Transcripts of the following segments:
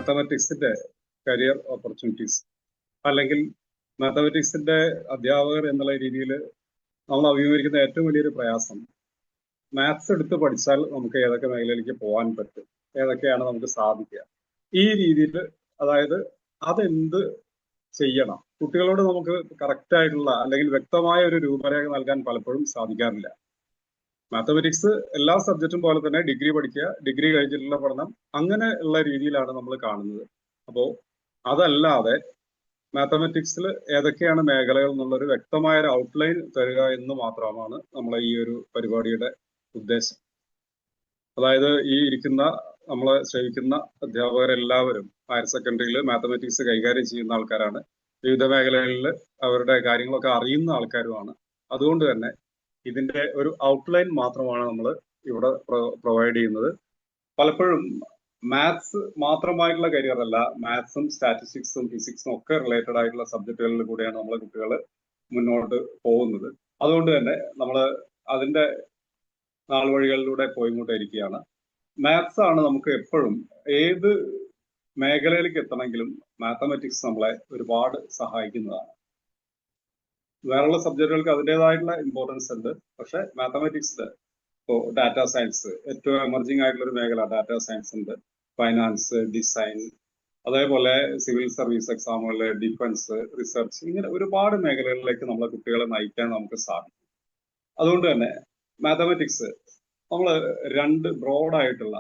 മാത്തമാറ്റിക്സിന്റെ career opportunities അല്ലെങ്കിൽ മാത്തമാറ്റിക്സിന്റെ അധ്യാപകർ എന്നുള്ള രീതിയിൽ നമ്മൾ അഭിമുഖീകരിക്കുന്ന ഏറ്റവും വലിയൊരു പ്രയാസം, മാത്സ് എടുത്ത് പഠിച്ചാൽ നമുക്ക് ഏതൊക്കെ മേഖലയിലേക്ക് പോകാൻ പറ്റും, ഏതൊക്കെയാണ് നമുക്ക് സാധിക്കുക, ഈ രീതിയിൽ. അതായത് അതെന്ത് ചെയ്യണം, കുട്ടികളോട് നമുക്ക് കറക്റ്റ് ആയിട്ടുള്ള അല്ലെങ്കിൽ വ്യക്തമായ ഒരു രൂപരേഖ നൽകാൻ പലപ്പോഴും സാധിക്കാറില്ല. മാത്തമാറ്റിക്സ് എല്ലാ സബ്ജക്റ്റും പോലെ തന്നെ ഡിഗ്രി പഠിക്കുക, ഡിഗ്രി കഴിഞ്ഞിട്ടുള്ള പഠനം, അങ്ങനെ ഉള്ള രീതിയിലാണ് നമ്മൾ കാണുന്നത്. അപ്പോൾ അതല്ലാതെ മാത്തമാറ്റിക്സിൽ ഏതൊക്കെയാണ് മേഖലകൾ എന്നുള്ളൊരു വ്യക്തമായ ഒരു ഔട്ട്ലൈൻ തരിക എന്ന് മാത്രമാണ് നമ്മളെ ഈ ഒരു പരിപാടിയുടെ ഉദ്ദേശം. അതായത് ഈ ഇരിക്കുന്ന നമ്മളെ ശ്രമിക്കുന്ന അധ്യാപകരെല്ലാവരും ഹയർ സെക്കൻഡറിയിൽ മാത്തമാറ്റിക്സ് കൈകാര്യം ചെയ്യുന്ന ആൾക്കാരാണ്. വിവിധ മേഖലകളിൽ അവരുടെ കാര്യങ്ങളൊക്കെ അറിയുന്ന ആൾക്കാരുമാണ്. അതുകൊണ്ട് തന്നെ ഇതിന്റെ ഒരു ഔട്ട്ലൈൻ മാത്രമാണ് നമ്മൾ ഇവിടെ പ്രൊവൈഡ് ചെയ്യുന്നത്. പലപ്പോഴും മാത്സ് മാത്രമായിട്ടുള്ള കരിയർ അല്ല, മാത്സും സ്റ്റാറ്റിസ്റ്റിക്സും ഫിസിക്സും ഒക്കെ റിലേറ്റഡ് ആയിട്ടുള്ള സബ്ജക്റ്റുകളിൽ കൂടെയാണ് നമ്മളെ കുട്ടികൾ മുന്നോട്ട് പോകുന്നത്. അതുകൊണ്ട് തന്നെ നമ്മൾ അതിന്റെ നാൾവഴികളിലൂടെ പോയിക്കൊണ്ടിരിക്കുകയാണ്. മാത്സ് ആണ് നമുക്ക് എപ്പോഴും ഏത് മേഖലയിലേക്ക് എത്തണമെങ്കിലും മാത്തമാറ്റിക്സ് നമ്മളെ ഒരുപാട് സഹായിക്കുന്നതാണ്. വേറെയുള്ള സബ്ജക്റ്റുകൾക്ക് അതിൻ്റെതായിട്ടുള്ള ഇമ്പോർട്ടൻസ് ഉണ്ട്, പക്ഷെ മാത്തമാറ്റിക്സിൽ ഇപ്പോൾ ഡാറ്റാ സയൻസ് ഏറ്റവും എമർജിങ് ആയിട്ടുള്ള ഒരു മേഖല ഡാറ്റാ സയൻസ് ഉണ്ട്, ഫൈനാൻസ്, ഡിസൈൻ, അതേപോലെ സിവിൽ സർവീസ് എക്സാമുകൾ, ഡിഫൻസ്, റിസർച്ച്, ഇങ്ങനെ ഒരുപാട് മേഖലകളിലേക്ക് നമ്മളെ കുട്ടികളെ നയിക്കാൻ നമുക്ക് സാധിക്കും. അതുകൊണ്ട് തന്നെ മാത്തമാറ്റിക്സ് നമ്മൾ രണ്ട് ബ്രോഡായിട്ടുള്ള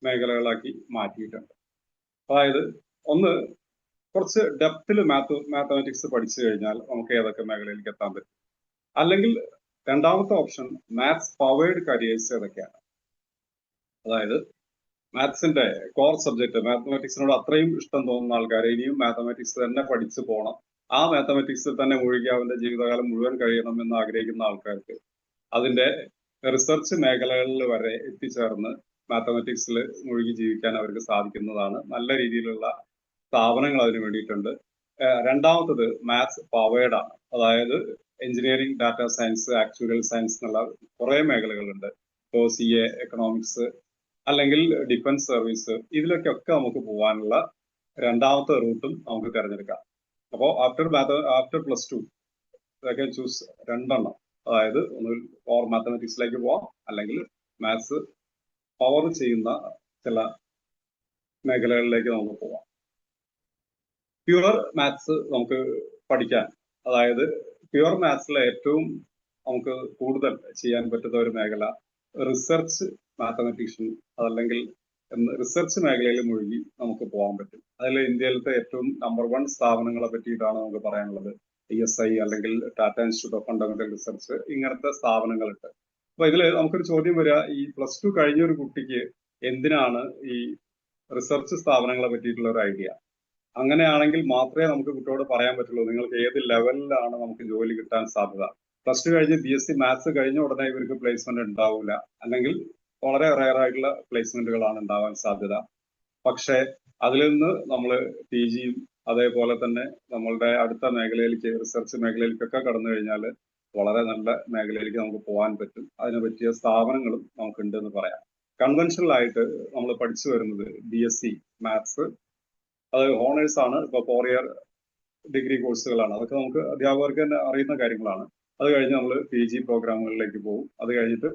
മേഖലകളാക്കി മാറ്റിയിട്ടുണ്ട്. അതായത് ഒന്ന്, കുറച്ച് ഡെപ്തിൽ മാത്തമാറ്റിക്സ് പഠിച്ചു കഴിഞ്ഞാൽ നമുക്ക് ഏതൊക്കെ മേഖലയിലേക്ക് എത്താൻ പറ്റും. അല്ലെങ്കിൽ രണ്ടാമത്തെ ഓപ്ഷൻ, മാത്സ് പവേർഡ് കരിയേഴ്സ് ഏതൊക്കെയാണ്. അതായത് മാത്സിന്റെ കോർ സബ്ജക്ട്, മാത്തമാറ്റിക്സിനോട് അത്രയും ഇഷ്ടം തോന്നുന്ന ആൾക്കാർ ഇനിയും മാത്തമാറ്റിക്സ് തന്നെ പഠിച്ചു പോകണം, ആ മാത്തമാറ്റിക്സിൽ തന്നെ മുഴുകി അവന്റെ ജീവിതകാലം മുഴുവൻ കഴിയണം എന്ന് ആഗ്രഹിക്കുന്ന ആൾക്കാർക്ക് അതിന്റെ റിസർച്ച് മേഖലകളിൽ വരെ എത്തിച്ചേർന്ന് മാത്തമാറ്റിക്സിൽ മുഴുകി ജീവിക്കാൻ അവർക്ക് സാധിക്കുന്നതാണ്. നല്ല രീതിയിലുള്ള സ്ഥാപനങ്ങൾ അതിന് വേണ്ടിയിട്ടുണ്ട്. രണ്ടാമത്തത് മാത്സ് പവേർഡ് ആണ്. അതായത് engineering, data science, actuarial science എന്നുള്ള കുറെ മേഖലകളുണ്ട്. ഇപ്പോൾ CA, എക്കണോമിക്സ്, അല്ലെങ്കിൽ ഡിഫൻസ് സർവീസ്, ഇതിലൊക്കെ നമുക്ക് പോകാനുള്ള രണ്ടാമത്തെ റൂട്ടും നമുക്ക് തിരഞ്ഞെടുക്കാം. അപ്പോൾ ആഫ്റ്റർ +2 ചൂസ് രണ്ടെണ്ണം. അതായത് ഒന്നുകിൽ പവർ മാത്തമാറ്റിക്സിലേക്ക് പോവാം, അല്ലെങ്കിൽ മാത്സ് പവർ ചെയ്യുന്ന ചില മേഖലകളിലേക്ക് നമുക്ക് പോവാം. പ്യുവർ മാത്സ് നമുക്ക് പഠിക്കാൻ, അതായത് പ്യുവർ മാത്സിലെ ഏറ്റവും നമുക്ക് കൂടുതൽ ചെയ്യാൻ പറ്റുന്ന ഒരു മേഖല റിസർച്ച് മാത്തമാറ്റീഷ്യൻ, അതല്ലെങ്കിൽ റിസർച്ച് മേഖലയിൽ മുഴുകി നമുക്ക് പോകാൻ പറ്റും. അതിൽ ഇന്ത്യയിലത്തെ ഏറ്റവും നമ്പർ 1 സ്ഥാപനങ്ങളെ പറ്റിയിട്ടാണ് നമുക്ക് പറയാനുള്ളത്. TSI അല്ലെങ്കിൽ Tata institute of fundamental research, ഇങ്ങനത്തെ സ്ഥാപനങ്ങളുണ്ട്. അപ്പൊ ഇതിൽ നമുക്കൊരു ചോദ്യം വരിക, ഈ +2 കഴിഞ്ഞ ഒരു കുട്ടിക്ക് എന്തിനാണ് ഈ റിസർച്ച് സ്ഥാപനങ്ങളെ പറ്റിയിട്ടുള്ള ഒരു ഐഡിയ? അങ്ങനെയാണെങ്കിൽ മാത്രമേ നമുക്ക് കുട്ടിയോട് പറയാൻ പറ്റുള്ളൂ നിങ്ങൾക്ക് ഏത് ലെവലിലാണ് നമുക്ക് ജോലി കിട്ടാൻ സാധ്യത. +2 കഴിഞ്ഞ് BSc മാത്സ് കഴിഞ്ഞ ഉടനെ ഇവർക്ക് പ്ലേസ്മെന്റ് ഉണ്ടാവില്ല, അല്ലെങ്കിൽ വളരെ റയർ ആയിട്ടുള്ള പ്ലേസ്മെന്റുകളാണ് ഉണ്ടാവാൻ സാധ്യത. പക്ഷെ അതിൽ നിന്ന് നമ്മൾ PGയും അതേപോലെ തന്നെ നമ്മളുടെ അടുത്ത മേഖലയിലേക്ക്, റിസർച്ച് മേഖലയിലേക്കൊക്കെ കടന്നു കഴിഞ്ഞാൽ വളരെ നല്ല മേഖലയിലേക്ക് നമുക്ക് പോകാൻ പറ്റും. അതിനെ പറ്റിയ സ്ഥാപനങ്ങളും നമുക്കുണ്ട് എന്ന് പറയാം. കൺവെൻഷണൽ ആയിട്ട് നമ്മൾ പഠിച്ചു വരുന്നത് BSc മാത്സ്, അത് ഹോണേഴ്സ് ആണ്. ഇപ്പൊ 4 ഇയർ ഡിഗ്രി കോഴ്സുകളാണ്. അതൊക്കെ നമുക്ക് അധ്യാപകർക്ക് തന്നെ അറിയുന്ന കാര്യങ്ങളാണ്. അത് കഴിഞ്ഞ് നമ്മൾ PG പ്രോഗ്രാമുകളിലേക്ക് പോകും. അത് കഴിഞ്ഞിട്ട്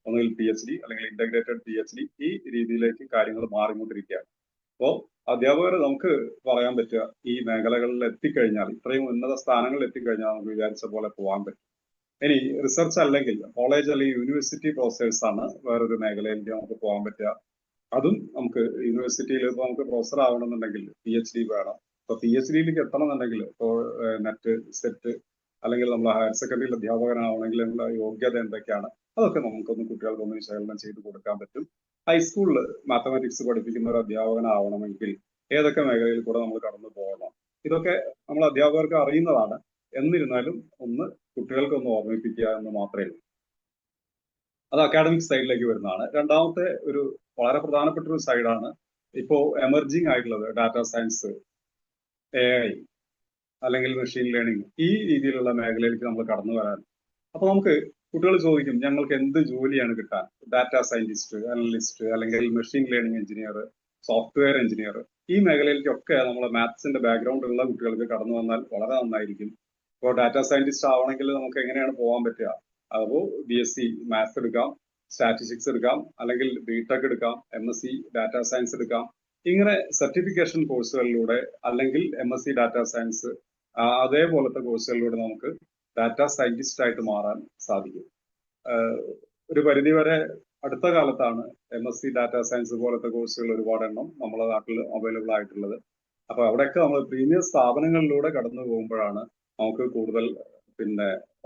ഒന്നുകിൽ PhD അല്ലെങ്കിൽ ഇന്റഗ്രേറ്റഡ് PhD, ഈ രീതിയിലേക്ക് കാര്യങ്ങൾ മാറിക്കൊണ്ടിരിക്കുകയാണ്. അപ്പോൾ അധ്യാപകർ നമുക്ക് പറയാൻ പറ്റുക, ഈ മേഖലകളിൽ എത്തിക്കഴിഞ്ഞാൽ, ഇത്രയും ഉന്നത സ്ഥാനങ്ങളിൽ എത്തിക്കഴിഞ്ഞാൽ നമുക്ക് വിചാരിച്ച പോലെ പോകാൻ പറ്റും. ഇനി റിസർച്ച് അല്ലെങ്കിൽ കോളേജ് അല്ലെങ്കിൽ യൂണിവേഴ്സിറ്റി പ്രൊഫസേഴ്സ് ആണ് വേറൊരു മേഖലയിലേക്ക് നമുക്ക് പോകാൻ പറ്റുക. അതും നമുക്ക് യൂണിവേഴ്സിറ്റിയിൽ ഇപ്പോൾ നമുക്ക് പ്രൊഫസർ ആവണമെന്നുണ്ടെങ്കിൽ PhD വേണം. ഇപ്പൊ PhDയിലേക്ക് എത്തണമെന്നുണ്ടെങ്കിൽ ഇപ്പോൾ നെറ്റ്, സെറ്റ്, അല്ലെങ്കിൽ നമ്മൾ ഹയർ സെക്കൻഡറിയിൽ അധ്യാപകനാവണമെങ്കിൽ ഉള്ള യോഗ്യത എന്തൊക്കെയാണ്, അതൊക്കെ നമുക്കൊന്ന് കുട്ടികൾക്കൊന്ന് വിശകലനം ചെയ്ത് കൊടുക്കാൻ പറ്റും. ഹൈസ്കൂളിൽ മാത്തമാറ്റിക്സ് പഠിപ്പിക്കുന്ന ഒരു അധ്യാപകനാവണമെങ്കിൽ ഏതൊക്കെ മേഖലയിൽ കൂടെ നമ്മൾ കടന്നു പോകണം, ഇതൊക്കെ നമ്മൾ അധ്യാപകർക്ക് അറിയുന്നതാണ്. എന്നിരുന്നാലും ഒന്ന് കുട്ടികൾക്കൊന്ന് ഓർമ്മിപ്പിക്കുക എന്ന് മാത്രമേ ഉള്ളൂ. അത് അക്കാഡമിക് സൈഡിലേക്ക് വരുന്നതാണ്. രണ്ടാമത്തെ ഒരു വളരെ പ്രധാനപ്പെട്ട ഒരു സൈഡാണ് ഇപ്പോൾ എമർജിങ് ആയിട്ടുള്ളത് ഡാറ്റാ സയൻസ്, AI, അല്ലെങ്കിൽ മെഷീൻ ലേണിംഗ്, ഈ രീതിയിലുള്ള മേഖലയിലേക്ക് നമ്മൾ കടന്നു വരാൻ. അപ്പൊ നമുക്ക് കുട്ടികൾ ചോദിക്കും, ഞങ്ങൾക്ക് എന്ത് ജോലിയാണ് കിട്ടാൻ? ഡാറ്റാ സയന്റിസ്റ്റ്, അനലിസ്റ്റ്, അല്ലെങ്കിൽ machine learning engineer, software engineer, ഈ മേഖലയിലേക്കൊക്കെ നമ്മളെ മാത്സിന്റെ ബാക്ക്ഗ്രൗണ്ട് ഉള്ള കുട്ടികൾക്ക് കടന്നു വന്നാൽ വളരെ നന്നായിരിക്കും. ഇപ്പോൾ ഡാറ്റാ സയന്റിസ്റ്റ് ആവണമെങ്കിൽ നമുക്ക് എങ്ങനെയാണ് പോകാൻ പറ്റുക? അപ്പോൾ BSc മാത്സ് എടുക്കാം, സ്റ്റാറ്റിസ്റ്റിക്സ് എടുക്കാം, അല്ലെങ്കിൽ BTech എടുക്കാം, MSc ഡാറ്റാ സയൻസ് എടുക്കാം. ഇങ്ങനെ സർട്ടിഫിക്കേഷൻ കോഴ്സുകളിലൂടെ അല്ലെങ്കിൽ MSc ഡാറ്റാ സയൻസ് അതേപോലത്തെ കോഴ്സുകളിലൂടെ നമുക്ക് ഡാറ്റാ സയന്റിസ്റ്റ് ആയിട്ട് മാറാൻ സാധിക്കും. ഒരു പരിധിവരെ അടുത്ത കാലത്താണ് MSc ഡാറ്റാ സയൻസ് പോലത്തെ കോഴ്സുകൾ ഒരുപാട് എണ്ണം നമ്മുടെ നാട്ടിൽ അവൈലബിൾ ആയിട്ടുള്ളത്. അപ്പൊ അവിടെയൊക്കെ നമ്മൾ പ്രീമിയർ സ്ഥാപനങ്ങളിലൂടെ കടന്നു പോകുമ്പോഴാണ് നമുക്ക് കൂടുതൽ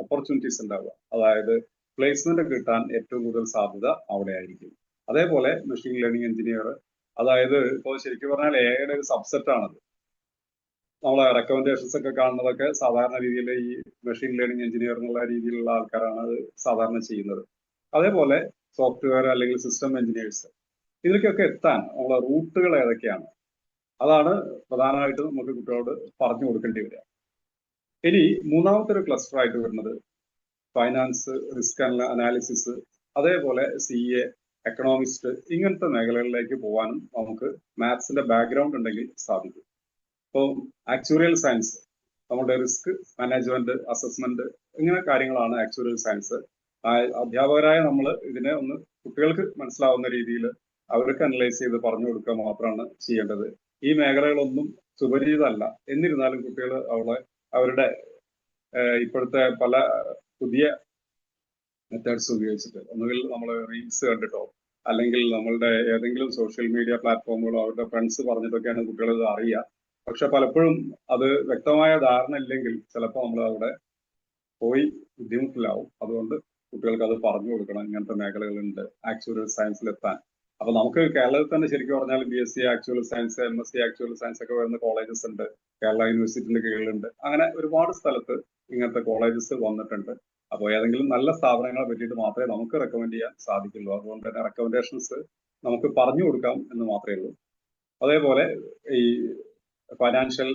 ഓപ്പർച്യൂണിറ്റീസ് ഉണ്ടാവുക. അതായത് പ്ലേസ്മെന്റ് കിട്ടാൻ ഏറ്റവും കൂടുതൽ സാധ്യത അവിടെ ആയിരിക്കും. അതേപോലെ മെഷീൻ ലേണിംഗ് എഞ്ചിനീയർ, അതായത് ഇപ്പോൾ ശരിക്കും പറഞ്ഞാൽ AI ഒരു സബ്സെറ്റ് ആണത്. നമ്മളെ റെക്കമെൻഡേഷൻസ് ഒക്കെ കാണുന്നതൊക്കെ സാധാരണ രീതിയിൽ ഈ മെഷീൻ ലേണിംഗ് എഞ്ചിനീയർ എന്നുള്ള രീതിയിലുള്ള ആൾക്കാരാണ് അത് സാധാരണ ചെയ്യുന്നത്. അതേപോലെ സോഫ്റ്റ്വെയർ അല്ലെങ്കിൽ സിസ്റ്റം എഞ്ചിനീയേഴ്സ്, ഇതിലേക്കൊക്കെ എത്താൻ നമ്മളെ റൂട്ടുകൾ ഏതൊക്കെയാണ്, അതാണ് പ്രധാനമായിട്ടും നമുക്ക് കുട്ടികളോട് പറഞ്ഞു കൊടുക്കേണ്ടി വരിക. ഇനി മൂന്നാമത്തെ ഒരു ക്ലസ്റ്റർ ആയിട്ട് വരുന്നത് ഫൈനാൻസ്, റിസ്ക് അനാലിസിസ്, അതേപോലെ CA, എക്കണോമിസ്റ്റ്, ഇങ്ങനത്തെ മേഖലകളിലേക്ക് പോകാനും നമുക്ക് മാത്സിന്റെ ബാക്ക്ഗ്രൗണ്ട് ഉണ്ടെങ്കിൽ സാധിക്കും. ഇപ്പോൾ ആക്ച്വറിയൽ സയൻസ്, നമ്മുടെ റിസ്ക് മാനേജ്മെന്റ്, അസസ്മെന്റ്, ഇങ്ങനെ കാര്യങ്ങളാണ് ആക്ച്വറിയൽ സയൻസ്. അധ്യാപകരായ നമ്മൾ ഇതിനെ ഒന്ന് കുട്ടികൾക്ക് മനസ്സിലാവുന്ന രീതിയിൽ അവർക്ക് അനലൈസ് ചെയ്ത് പറഞ്ഞു കൊടുക്കുക മാത്രമാണ് ചെയ്യേണ്ടത്. ഈ മേഖലകളൊന്നും സുപരിചിതമല്ല. എന്നിരുന്നാലും കുട്ടികൾ അവരുടെ ഇപ്പോഴത്തെ പല പുതിയ മെത്തേഡ്സ് ഉപയോഗിച്ചിട്ട്, ഒന്നുകിൽ നമ്മൾ റീൽസ് കണ്ടിട്ടോ അല്ലെങ്കിൽ നമ്മളുടെ ഏതെങ്കിലും സോഷ്യൽ മീഡിയ പ്ലാറ്റ്ഫോമുകളോ അവരുടെ ഫ്രണ്ട്സ് പറഞ്ഞിട്ടൊക്കെയാണ് കുട്ടികൾ ഇത് അറിയുക. പക്ഷെ പലപ്പോഴും അത് വ്യക്തമായ ധാരണ ഇല്ലെങ്കിൽ ചിലപ്പോൾ നമ്മൾ അവിടെ പോയി ബുദ്ധിമുട്ടിലാവും. അതുകൊണ്ട് കുട്ടികൾക്ക് അത് പറഞ്ഞു കൊടുക്കണം, ഇങ്ങനത്തെ മേഖലകളുണ്ട് ആക്ച്വറൽ സയൻസിൽ എത്താൻ. അപ്പൊ നമുക്ക് കേരളത്തിൽ തന്നെ ശരിക്കും പറഞ്ഞാൽ BSc actuarial science, MSc actuarial science ഒക്കെ വരുന്ന കോളേജസ് ഉണ്ട്. കേരള യൂണിവേഴ്സിറ്റിന്റെ കീഴിലുണ്ട്. അങ്ങനെ ഒരുപാട് സ്ഥലത്ത് ഇങ്ങനത്തെ കോളേജസ് വന്നിട്ടുണ്ട്. അപ്പോൾ ഏതെങ്കിലും നല്ല സ്ഥാപനങ്ങളെ പറ്റിയിട്ട് മാത്രമേ നമുക്ക് റെക്കമെൻഡ് ചെയ്യാൻ സാധിക്കുള്ളൂ. അതുകൊണ്ട് തന്നെ റെക്കമെൻഡേഷൻസ് നമുക്ക് പറഞ്ഞു കൊടുക്കാം എന്ന് മാത്രമേ ഉള്ളൂ. അതേപോലെ ഈ financial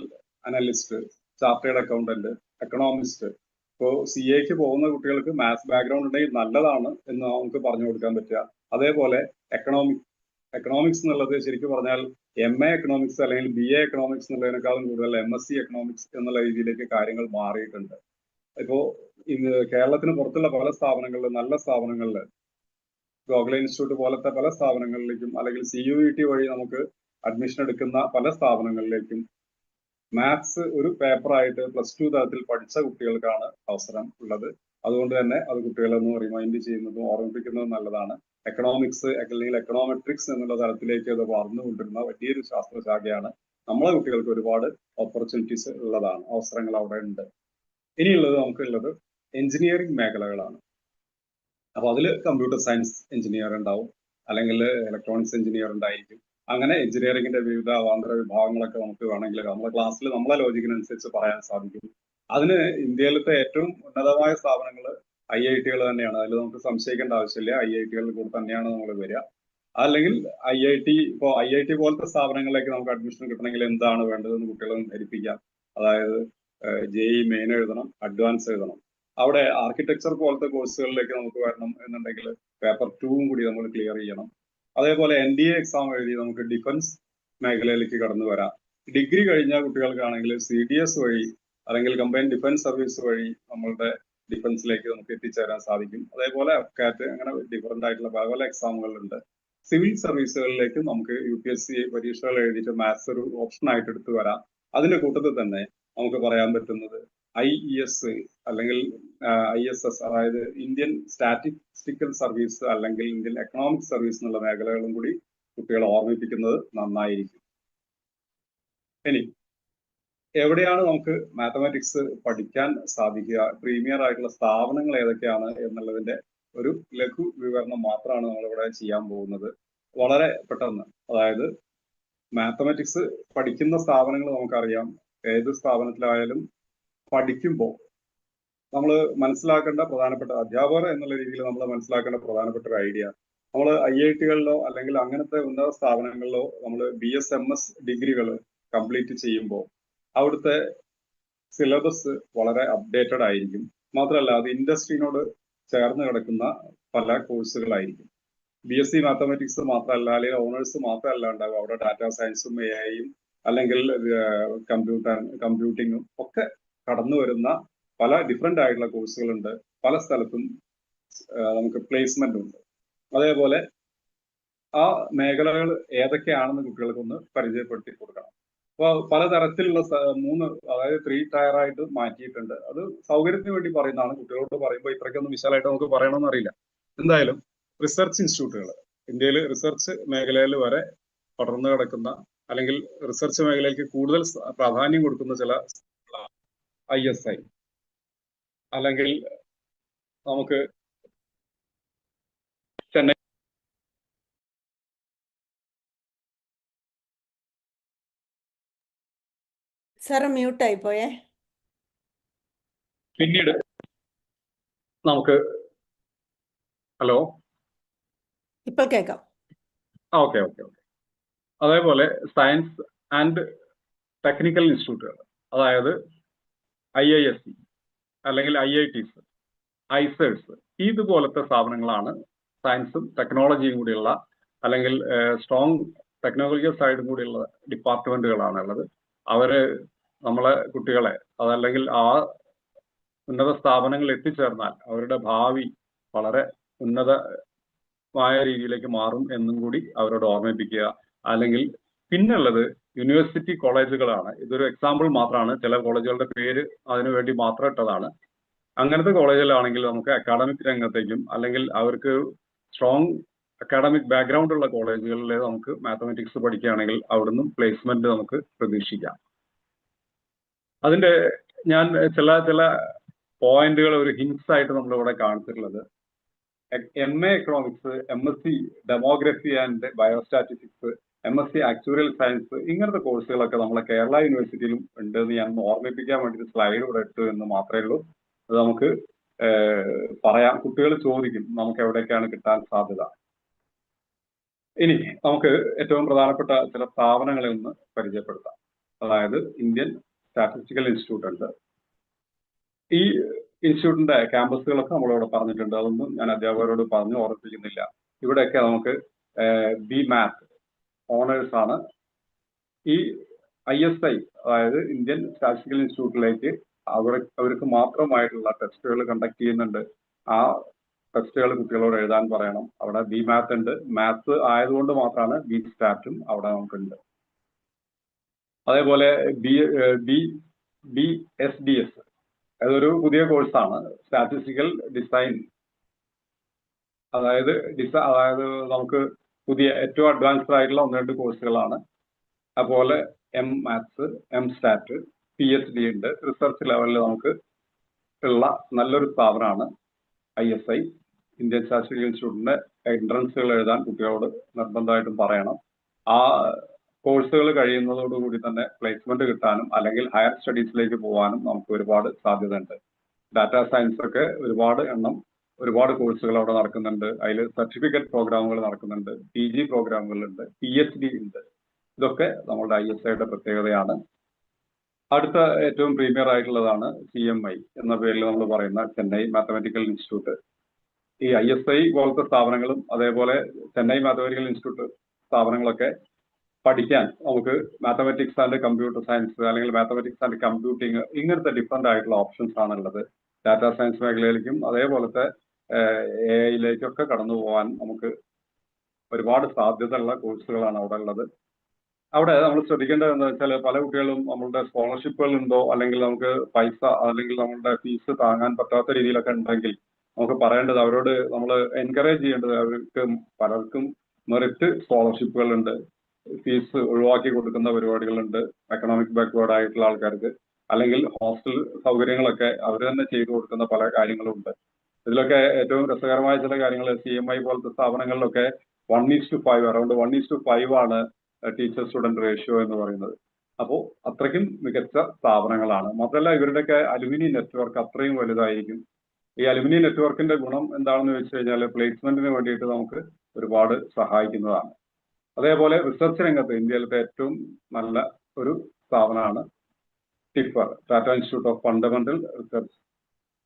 analyst, chartered accountant, economist, ഇപ്പോൾ CAക്ക് പോകുന്ന കുട്ടികൾക്ക് മാത്സ് ബാക്ക്ഗ്രൗണ്ട് ഉണ്ടെങ്കിൽ നല്ലതാണ് എന്ന് നമുക്ക് പറഞ്ഞു കൊടുക്കാൻ പറ്റുക. അതേപോലെ എക്കണോമിക്സ് എന്നുള്ളത് ശരിക്കും പറഞ്ഞാൽ MA എക്കണോമിക്സ് അല്ലെങ്കിൽ BA എക്കണോമിക്സ് എന്നുള്ളതിനേക്കാളും കൂടുതൽ MSc എക്കണോമിക്സ് എന്നുള്ള രീതിയിലേക്ക് കാര്യങ്ങൾ മാറിയിട്ടുണ്ട്. ഇപ്പോ കേരളത്തിന് പുറത്തുള്ള പല സ്ഥാപനങ്ങളിൽ, നല്ല സ്ഥാപനങ്ങളിൽ, ഗോഖലെ ഇൻസ്റ്റിറ്റ്യൂട്ട് പോലത്തെ പല സ്ഥാപനങ്ങളിലേക്കും അല്ലെങ്കിൽ CUET വഴി നമുക്ക് അഡ്മിഷൻ എടുക്കുന്ന പല സ്ഥാപനങ്ങളിലേക്കും മാത്സ് ഒരു പേപ്പറായിട്ട് +2 തലത്തിൽ പഠിച്ച കുട്ടികൾക്കാണ് അവസരം ഉള്ളത്. അതുകൊണ്ട് തന്നെ അത് കുട്ടികളെ ഒന്ന് റിമൈൻഡ് ചെയ്യുന്നതും ഓർമ്മിപ്പിക്കുന്നതും നല്ലതാണ്. എക്കണോമിക്സ് അല്ലെങ്കിൽ എക്കണോമെട്രിക്സ് എന്നുള്ള തലത്തിലേക്ക് അത് വളർന്നുകൊണ്ടിരുന്ന വലിയൊരു ശാസ്ത്രശാഖയാണ്. നമ്മളെ കുട്ടികൾക്ക് ഒരുപാട് ഓപ്പർച്യൂണിറ്റീസ് ഉള്ളതാണ്, അവസരങ്ങൾ അവിടെ ഉണ്ട്. ഇനിയുള്ളത് നമുക്കുള്ളത് എഞ്ചിനീയറിംഗ് മേഖലകളാണ്. അപ്പൊ അതിൽ കമ്പ്യൂട്ടർ സയൻസ് എഞ്ചിനീയർ ഉണ്ടാവും, അല്ലെങ്കിൽ ഇലക്ട്രോണിക്സ് എഞ്ചിനീയർ ഉണ്ടായിരിക്കും. അങ്ങനെ എഞ്ചിനീയറിംഗിന്റെ വിവിധ അവാന്തര വിഭാഗങ്ങളൊക്കെ നമുക്ക് വേണമെങ്കിൽ നമ്മുടെ ക്ലാസ്സിൽ നമ്മളെ ലോജിക്കിനനുസരിച്ച് പറയാൻ സാധിക്കും. അതിന് ഇന്ത്യയിലത്തെ ഏറ്റവും ഉന്നതമായ സ്ഥാപനങ്ങൾ IIT-കൾ തന്നെയാണ്. അതിൽ നമുക്ക് സംശയിക്കേണ്ട ആവശ്യമില്ല. IIT-കളിൽ കൂടെ തന്നെയാണ് നമ്മൾ വരിക. അല്ലെങ്കിൽ ഇപ്പോൾ IIT പോലത്തെ സ്ഥാപനങ്ങളിലേക്ക് നമുക്ക് അഡ്മിഷൻ കിട്ടണമെങ്കിൽ എന്താണ് വേണ്ടതെന്ന് കുട്ടികളെ ധരിപ്പിക്കാം. അതായത് JEE മെയിൻ എഴുതണം, അഡ്വാൻസ് എഴുതണം. അവിടെ ആർക്കിടെക്ചർ പോലത്തെ കോഴ്സുകളിലേക്ക് നമുക്ക് വരണം എന്നുണ്ടെങ്കിൽ പേപ്പർ 2 കൂടി നമ്മൾ ക്ലിയർ ചെയ്യണം. അതേപോലെ NDA എക്സാം എഴുതി നമുക്ക് ഡിഫൻസ് മേഖലയിലേക്ക് കടന്നു വരാം. ഡിഗ്രി കഴിഞ്ഞ കുട്ടികൾക്കാണെങ്കിൽ CDS വഴി അല്ലെങ്കിൽ കമ്പൈൻഡ് ഡിഫൻസ് സർവീസ് വഴി നമ്മളുടെ ഡിഫൻസിലേക്ക് നമുക്ക് എത്തിച്ചേരാൻ സാധിക്കും. അതേപോലെ അപ്കാറ്റ്, അങ്ങനെ ഡിഫറെന്റ് ആയിട്ടുള്ള പല എക്സാമുകളുണ്ട്. സിവിൽ സർവീസുകളിലേക്ക് നമുക്ക് UPSC പരീക്ഷകൾ എഴുതിയിട്ട് മാത്സ് ഒരു ഓപ്ഷൻ ആയിട്ട് എടുത്തു വരാം. അതിന്റെ കൂട്ടത്തിൽ തന്നെ നമുക്ക് പറയാൻ പറ്റുന്നത് IES അല്ലെങ്കിൽ ISS, അതായത് ഇന്ത്യൻ സ്റ്റാറ്റിസ്റ്റിക്കൽ സർവീസ് അല്ലെങ്കിൽ ഇന്ത്യൻ എക്കണോമിക് സർവീസ് എന്നുള്ള മേഖലകളും കൂടി കുട്ടികളെ ഓർമ്മിപ്പിക്കുന്നത് നന്നായിരിക്കും. ഇനി എവിടെയാണ് നമുക്ക് മാത്തമാറ്റിക്സ് പഠിക്കാൻ സാധിക്കുക, പ്രീമിയർ ആയിട്ടുള്ള സ്ഥാപനങ്ങൾ ഏതൊക്കെയാണ് എന്നുള്ളതിന്റെ ഒരു ലഘു വിവരണം മാത്രമാണ് നമ്മളിവിടെ ചെയ്യാൻ പോകുന്നത്. വളരെ പെട്ടെന്ന്, അതായത് മാത്തമാറ്റിക്സ് പഠിക്കുന്ന സ്ഥാപനങ്ങൾ നമുക്കറിയാം. ഏത് സ്ഥാപനത്തിലായാലും പഠിക്കുമ്പോൾ നമ്മൾ മനസ്സിലാക്കേണ്ട പ്രധാനപ്പെട്ട, അധ്യാപകർ എന്നുള്ള രീതിയിൽ നമ്മൾ മനസ്സിലാക്കേണ്ട പ്രധാനപ്പെട്ട ഒരു ഐഡിയ, നമ്മൾ IIT-കളിലോ അല്ലെങ്കിൽ അങ്ങനത്തെ ഉന്നത സ്ഥാപനങ്ങളിലോ നമ്മൾ BS-MS ഡിഗ്രികൾ കംപ്ലീറ്റ് ചെയ്യുമ്പോൾ അവിടുത്തെ സിലബസ് വളരെ അപ്ഡേറ്റഡ് ആയിരിക്കും. മാത്രമല്ല അത് ഇൻഡസ്ട്രീനോട് ചേർന്ന് കിടക്കുന്ന പല കോഴ്സുകളായിരിക്കും. BSc മാത്തമാറ്റിക്സ് മാത്രമല്ല, അല്ലെങ്കിൽ ഓണേഴ്സ് മാത്രമല്ല ഉണ്ടാകും. അവിടെ ഡാറ്റാ സയൻസും AI-യും അല്ലെങ്കിൽ കമ്പ്യൂട്ടിങ്ങും ഒക്കെ കടന്നു വരുന്ന പല ഡിഫറെന്റ് ആയിട്ടുള്ള കോഴ്സുകളുണ്ട്. പല സ്ഥലത്തും നമുക്ക് പ്ലേസ്മെന്റ് ഉണ്ട്. അതേപോലെ ആ മേഖലകൾ ഏതൊക്കെയാണെന്ന് കുട്ടികൾക്കൊന്ന് പരിചയപ്പെടുത്തി കൊടുക്കണം. അപ്പോൾ പലതരത്തിലുള്ള 3, അതായത് 3 ടയർ ആയിട്ട് മാറ്റിയിട്ടുണ്ട്. അത് സൗകര്യത്തിന് വേണ്ടി പറയുന്നതാണ്. കുട്ടികളോട് പറയുമ്പോൾ ഇത്രയ്ക്കൊന്നും വിശാലമായിട്ട് നമുക്ക് പറയണമെന്ന് അറിയില്ല. എന്തായാലും റിസർച്ച് ഇൻസ്റ്റിറ്റ്യൂട്ടുകൾ ഇന്ത്യയിൽ റിസർച്ച് മേഖലയിൽ വരെ പടർന്നു കിടക്കുന്ന, അല്ലെങ്കിൽ റിസർച്ച് മേഖലയ്ക്ക് കൂടുതൽ പ്രാധാന്യം കൊടുക്കുന്ന ചില ISI, അല്ലെങ്കിൽ നമുക്ക് ചെന്നൈ സാർ മ്യൂട്ടായി പോയേ. പിന്നീട് നമുക്ക് ഹലോ ഇപ്പോൾ കേൾക്കാം. ഓക്കെ. അതേപോലെ സയൻസ് ആൻഡ് ടെക്നിക്കൽ ഇൻസ്റ്റിറ്റ്യൂട്ടുകൾ, അതായത് IISc അല്ലെങ്കിൽ IITs, ഐസേഴ്സ്, ഇതുപോലത്തെ സ്ഥാപനങ്ങളാണ് സയൻസും ടെക്നോളജിയും കൂടിയുള്ള, അല്ലെങ്കിൽ സ്ട്രോങ് ടെക്നോളജിക്കൽ സൈഡും കൂടിയുള്ള ഡിപ്പാർട്ട്മെന്റുകളാണ് ഉള്ളത്. അവര് നമ്മളെ കുട്ടികളെ, അതല്ലെങ്കിൽ ആ ഉന്നത സ്ഥാപനങ്ങളിൽ എത്തിച്ചേർന്നാൽ അവരുടെ ഭാവി വളരെ ഉന്നതമായ രീതിയിലേക്ക് മാറും എന്നും കൂടി അവരോട് ഓർമ്മിപ്പിക്കുക. അല്ലെങ്കിൽ പിന്നുള്ളത് യൂണിവേഴ്സിറ്റി കോളേജുകളാണ്. ഇതൊരു എക്സാമ്പിൾ മാത്രമാണ്. ചില കോളേജുകളുടെ പേര് അതിനുവേണ്ടി മാത്രം ഇട്ടതാണ്. അങ്ങനത്തെ കോളേജിലാണെങ്കിൽ നമുക്ക് അക്കാഡമിക് രംഗത്തേക്കും, അല്ലെങ്കിൽ അവർക്ക് സ്ട്രോങ് അക്കാഡമിക് ബാക്ക്ഗ്രൗണ്ട് ഉള്ള കോളേജുകളിൽ നമുക്ക് മാത്തമാറ്റിക്സ് പഠിക്കുകയാണെങ്കിൽ അവിടുന്ന് പ്ലേസ്മെന്റ് നമുക്ക് പ്രതീക്ഷിക്കാം. അതിന്റെ ഞാൻ ചില പോയിന്റുകൾ ഒരു ഹിൻസ് ആയിട്ട് നമ്മളിവിടെ കാണിച്ചിട്ടുള്ളത്, MA economics, MSc demography and biostatistics, MSc actuarial science, ഇങ്ങനത്തെ കോഴ്സുകളൊക്കെ നമ്മളെ കേരള യൂണിവേഴ്സിറ്റിയിലും ഉണ്ട് എന്ന് ഞാൻ ഓർമ്മിപ്പിക്കാൻ വേണ്ടി സ്ലൈഡ് ഇവിടെ ഇട്ടു എന്ന് മാത്രമേ ഉള്ളൂ. അത് നമുക്ക് പറയാം. കുട്ടികൾ ചോദിക്കും നമുക്ക് എവിടേക്കാണ് കിട്ടാൻ സാധ്യത. ഇനി നമുക്ക് ഏറ്റവും പ്രധാനപ്പെട്ട ചില സ്ഥാപനങ്ങളിൽ നിന്ന് പരിചയപ്പെടുത്താം. അതായത് ഇന്ത്യൻ സ്റ്റാറ്റിസ്റ്റിക്കൽ ഇൻസ്റ്റിറ്റ്യൂട്ട് ഉണ്ട്. ഈ ഇൻസ്റ്റിറ്റ്യൂട്ടിന്റെ ക്യാമ്പസുകളൊക്കെ നമ്മളിവിടെ പറഞ്ഞിട്ടുണ്ട്. അതൊന്നും ഞാൻ അധ്യാപകരോട് പറഞ്ഞു ഓർമ്മിപ്പിക്കുന്നില്ല. ഇവിടെയൊക്കെ നമുക്ക് BMath ഓണേഴ്സ് ആണ്. ഈ ISI, അതായത് ഇന്ത്യൻ സ്റ്റാറ്റിസ്റ്റിക്കൽ ഇൻസ്റ്റിറ്റ്യൂട്ടിലേക്ക് അവർക്ക് മാത്രമായിട്ടുള്ള ടെസ്റ്റുകൾ കണ്ടക്ട് ചെയ്യുന്നുണ്ട്. ആ ടെസ്റ്റുകൾ കുട്ടികളോട് എഴുതാൻ പറയണം. അവിടെ BMath ഉണ്ട്. മാത്സ് ആയതുകൊണ്ട് മാത്രമാണ് BSTAT-ഉം അവിടെ നമുക്കുണ്ട്. അതേപോലെ BSDS, അതൊരു പുതിയ കോഴ്സാണ്. സ്റ്റാറ്റിസ്റ്റിക്കൽ ഡിസൈൻ, അതായത് നമുക്ക് പുതിയ ഏറ്റവും അഡ്വാൻസ്ഡ് ആയിട്ടുള്ള 1-2 കോഴ്സുകളാണ്. അതുപോലെ MMaths, MSTAT, PhD ഉണ്ട്. റിസർച്ച് ലെവലിൽ നമുക്ക് ഉള്ള നല്ലൊരു സ്ഥാപനമാണ് ISI. ഇന്ത്യൻ സ്റ്റാറ്റിസ്റ്റിക്കൽ ഇൻസ്റ്റിറ്റ്യൂട്ടിന്റെ എൻട്രൻസുകൾ എഴുതാൻ കുട്ടികളോട് നിർബന്ധമായിട്ടും പറയണം. ആ കോഴ്സുകൾ കഴിയുന്നതോടുകൂടി തന്നെ പ്ലേസ്മെന്റ് കിട്ടാനും, അല്ലെങ്കിൽ ഹയർ സ്റ്റഡീസിലേക്ക് പോകാനും നമുക്ക് ഒരുപാട് സാധ്യതയുണ്ട്. ഡാറ്റാ സയൻസ് ഒക്കെ ഒരുപാട് കോഴ്സുകൾ അവിടെ നടക്കുന്നുണ്ട്. അതിൽ സർട്ടിഫിക്കറ്റ് പ്രോഗ്രാമുകൾ നടക്കുന്നുണ്ട്, PG പ്രോഗ്രാമുകളുണ്ട്, PhD ഉണ്ട്. ഇതൊക്കെ നമ്മുടെ ISIയുടെ പ്രത്യേകതയാണ്. അടുത്ത ഏറ്റവും പ്രീമിയർ ആയിട്ടുള്ളതാണ് CMI എന്ന പേരിൽ നമ്മൾ പറയുന്ന ചെന്നൈ മാത്തമാറ്റിക്കൽ ഇൻസ്റ്റിറ്റ്യൂട്ട്. ഈ ISI പോലത്തെ സ്ഥാപനങ്ങളും അതേപോലെ ചെന്നൈ മാത്തമാറ്റിക്കൽ ഇൻസ്റ്റിറ്റ്യൂട്ട് സ്ഥാപനങ്ങളൊക്കെ പഠിക്കാൻ നമുക്ക് മാത്തമാറ്റിക്സ് ആൻഡ് കമ്പ്യൂട്ടർ സയൻസ്, അല്ലെങ്കിൽ മാത്തമാറ്റിക്സ് ആൻഡ് കമ്പ്യൂട്ടിങ്, ഇങ്ങനത്തെ ഡിഫറെന്റ് ആയിട്ടുള്ള ഓപ്ഷൻസ് ആണുള്ളത്. ഡാറ്റാ സയൻസ് മേഖലയിലേക്കും അതേപോലത്തെ AI-യിലേക്കൊക്കെ കടന്നു പോകാൻ നമുക്ക് ഒരുപാട് സാധ്യതയുള്ള കോഴ്സുകളാണ് അവിടെ ഉള്ളത്. അവിടെ നമ്മൾ ശ്രദ്ധിക്കേണ്ടത് എന്താ വെച്ചാൽ, പല കുട്ടികളും നമ്മളുടെ സ്കോളർഷിപ്പുകൾ ഉണ്ടോ, അല്ലെങ്കിൽ നമുക്ക് പൈസ, അല്ലെങ്കിൽ നമ്മളുടെ ഫീസ് താങ്ങാൻ പറ്റാത്ത രീതിയിലൊക്കെ ഉണ്ടെങ്കിൽ നമുക്ക് പറയേണ്ടത്, അവരോട് നമ്മൾ എൻകറേജ് ചെയ്യേണ്ടത്, അവർക്ക് പലർക്കും മെറിറ്റ് സ്കോളർഷിപ്പുകൾ ഉണ്ട്, ഫീസ് ഒഴിവാക്കി കൊടുക്കുന്ന പരിപാടികളുണ്ട് എക്കണോമിക് ബാക്ക്വേർഡ് ആയിട്ടുള്ള ആൾക്കാർക്ക്, അല്ലെങ്കിൽ ഹോസ്റ്റൽ സൗകര്യങ്ങളൊക്കെ അവർ തന്നെ ചെയ്തു കൊടുക്കുന്ന പല കാര്യങ്ങളുണ്ട്. ഇതിലൊക്കെ ഏറ്റവും രസകരമായ ചില കാര്യങ്ങൾ, CMI പോലത്തെ സ്ഥാപനങ്ങളിലൊക്കെ 1:5, അറൌണ്ട് 1:5 ആണ് ടീച്ചർ സ്റ്റുഡന്റ് റേഷ്യോ എന്ന് പറയുന്നത്. അപ്പോൾ അത്രയ്ക്കും മികച്ച സ്ഥാപനങ്ങളാണ്. മാത്രമല്ല ഇവരുടെയൊക്കെ അലുമിനി നെറ്റ്വർക്ക് അത്രയും വലുതായിരിക്കും. ഈ അലുമിനി നെറ്റ്വർക്കിന്റെ ഗുണം എന്താണെന്ന് വെച്ച് കഴിഞ്ഞാൽ പ്ലേസ്മെന്റിന് വേണ്ടിയിട്ട് നമുക്ക് ഒരുപാട് സഹായിക്കുന്നതാണ്. അതേപോലെ റിസർച്ച് രംഗത്ത് ഇന്ത്യയിലത്തെ ഏറ്റവും നല്ല ഒരു സ്ഥാപനമാണ് TIFR, Tata institute of fundamental research.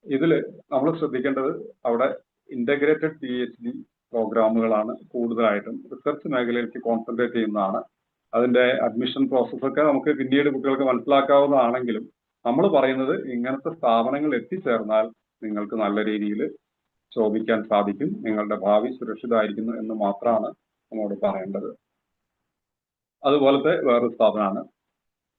ഇതിൽ നമ്മൾ ശ്രദ്ധിക്കേണ്ടത് അവിടെ ഇന്റഗ്രേറ്റഡ് PhD പ്രോഗ്രാമുകളാണ് കൂടുതലായിട്ടും. റിസർച്ച് മേഖലയിലേക്ക് കോൺസെൻട്രേറ്റ് ചെയ്യുന്നതാണ്. അതിന്റെ അഡ്മിഷൻ പ്രോസസ്സൊക്കെ നമുക്ക് പിന്നീട് കുട്ടികൾക്ക് മനസ്സിലാക്കാവുന്നതാണെങ്കിലും നമ്മൾ പറയുന്നത് ഇങ്ങനത്തെ സ്ഥാപനങ്ങൾ എത്തിച്ചേർന്നാൽ നിങ്ങൾക്ക് നല്ല രീതിയിൽ ശോഭിക്കാൻ സാധിക്കും, നിങ്ങളുടെ ഭാവി സുരക്ഷിതമായിരിക്കുന്നു എന്ന് മാത്രമാണ് നമ്മോട് പറയേണ്ടത്. അതുപോലത്തെ വേറൊരു സ്ഥാപനമാണ്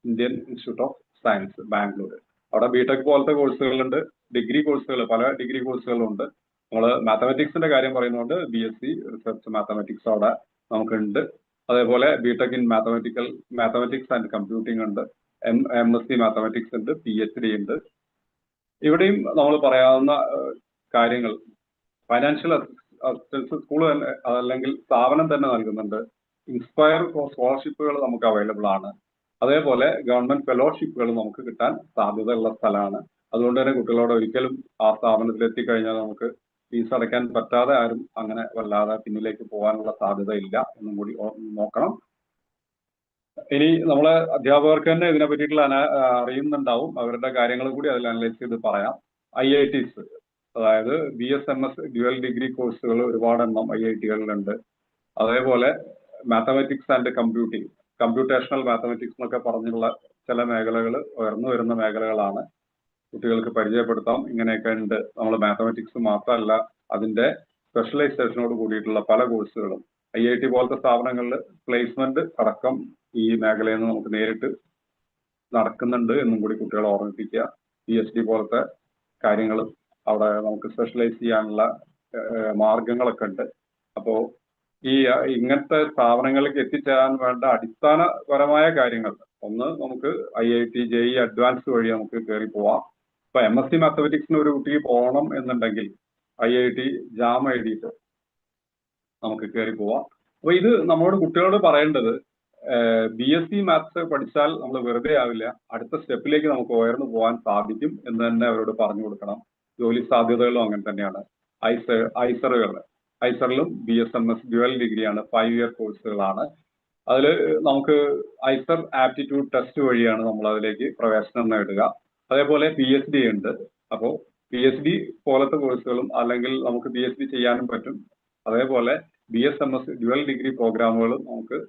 Indian institute of science Bangalore. അവിടെ ബിടെക് പോലത്തെ കോഴ്സുകളുണ്ട്, ഡിഗ്രി കോഴ്സുകൾ, പല ഡിഗ്രി കോഴ്സുകളുണ്ട്. നമ്മൾ മാത്തമാറ്റിക്സിന്റെ കാര്യം പറയുന്നതുകൊണ്ട് BSc റിസർച്ച് മാത്തമാറ്റിക്സ് അവിടെ നമുക്കുണ്ട്. അതേപോലെ BTech in mathematics and computing ഉണ്ട്, MSc മാത്തമാറ്റിക്സ് ഉണ്ട്, PhD ഉണ്ട്. ഇവിടെയും നമ്മൾ പറയാവുന്ന കാര്യങ്ങൾ ഫൈനാൻഷ്യൽ അസിസ്റ്റൻസ് സ്കൂൾ തന്നെ അല്ലെങ്കിൽ സ്ഥാപനം തന്നെ നൽകുന്നുണ്ട്. ഇൻസ്പയർ സ്കോളർഷിപ്പുകൾ നമുക്ക് അവൈലബിൾ ആണ്. അതേപോലെ ഗവൺമെന്റ് ഫെലോഷിപ്പുകൾ നമുക്ക് കിട്ടാൻ സാധ്യതയുള്ള സ്ഥലമാണ്. അതുകൊണ്ട് തന്നെ കുട്ടികളോട് ഒരിക്കലും ആ സ്ഥാപനത്തിൽ എത്തിക്കഴിഞ്ഞാൽ നമുക്ക് ഫീസ് അടയ്ക്കാൻ പറ്റാതെ ആരും അങ്ങനെ വല്ലാതെ പിന്നിലേക്ക് പോകാനുള്ള സാധ്യത ഇല്ല എന്നും കൂടി നോക്കണം. ഇനി നമ്മളെ അധ്യാപകർക്ക് തന്നെ ഇതിനെ പറ്റിയിട്ടുള്ള അറിയുന്നുണ്ടാവും. അവരുടെ കാര്യങ്ങൾ കൂടി അതിൽ അനലൈസ് ചെയ്ത് പറയാം. IITs, അതായത് BSMS ഡ്യുവൽ ഡിഗ്രി കോഴ്സുകൾ ഒരുപാടെണ്ണം IIT-കളിലുണ്ട്. അതേപോലെ മാത്തമാറ്റിക്സ് ആൻഡ് കമ്പ്യൂട്ടേഷണൽ മാത്തമാറ്റിക്സ് എന്നൊക്കെ പറഞ്ഞുള്ള ചില മേഖലകൾ ഉയർന്നു വരുന്ന മേഖലകളാണ്. കുട്ടികൾക്ക് പരിചയപ്പെടുത്താം. ഇങ്ങനെയൊക്കെ ഉണ്ട്. നമ്മൾ മാത്തമാറ്റിക്സ് മാത്രമല്ല, അതിന്റെ സ്പെഷ്യലൈസേഷനോട് കൂടിയിട്ടുള്ള പല കോഴ്സുകളും IIT പോലത്തെ സ്ഥാപനങ്ങളിൽ പ്ലേസ്മെന്റ് അടക്കം ഈ മേഖലയിൽ നിന്ന് നമുക്ക് നേരിട്ട് നടക്കുന്നുണ്ട് എന്നും കൂടി കുട്ടികളെ ഓർമ്മിപ്പിക്കുക. PhD പോലത്തെ കാര്യങ്ങളും അവിടെ നമുക്ക് സ്പെഷ്യലൈസ് ചെയ്യാനുള്ള മാർഗങ്ങളൊക്കെ ഉണ്ട്. അപ്പോൾ ഇങ്ങനത്തെ സ്ഥാപനങ്ങളിലേക്ക് എത്തിച്ചേരാൻ വേണ്ട അടിസ്ഥാനപരമായ കാര്യങ്ങൾ, ഒന്ന് നമുക്ക് IIT JEE അഡ്വാൻസ് വഴി നമുക്ക് കയറി പോവാം. ഇപ്പൊ MSc മാത്തമാറ്റിക്സിന് ഒരു കുട്ടിക്ക് പോകണം എന്നുണ്ടെങ്കിൽ IIT JAM എഴുതിയിട്ട് നമുക്ക് കയറി പോവാം. അപ്പൊ ഇത് നമ്മളോട് കുട്ടികളോട് പറയേണ്ടത്, BSc മാത്സ് പഠിച്ചാൽ നമ്മൾ വെറുതെ ആവില്ല, അടുത്ത സ്റ്റെപ്പിലേക്ക് നമുക്ക് ഉയർന്നു പോകാൻ സാധിക്കും എന്ന് തന്നെ അവരോട് പറഞ്ഞു കൊടുക്കണം. ജോലി സാധ്യതകളും അങ്ങനെ തന്നെയാണ്. ഐസറിലും BSMS ഡ്യുവൽ ഡിഗ്രിയാണ്, 5 ഇയർ കോഴ്സുകളാണ്. അതിൽ നമുക്ക് ഐസർ ആപ്റ്റിറ്റ്യൂഡ് ടെസ്റ്റ് വഴിയാണ് നമ്മൾ അതിലേക്ക് പ്രവേശനം നേടുക. അതേപോലെ PhD ഉണ്ട്. അപ്പോൾ PhD പോലത്തെ കോഴ്സുകളും അല്ലെങ്കിൽ നമുക്ക് PhD ചെയ്യാനും പറ്റും. അതേപോലെ BSMS ഡ്യുവൽ ഡിഗ്രി പ്രോഗ്രാമുകളും നമുക്ക്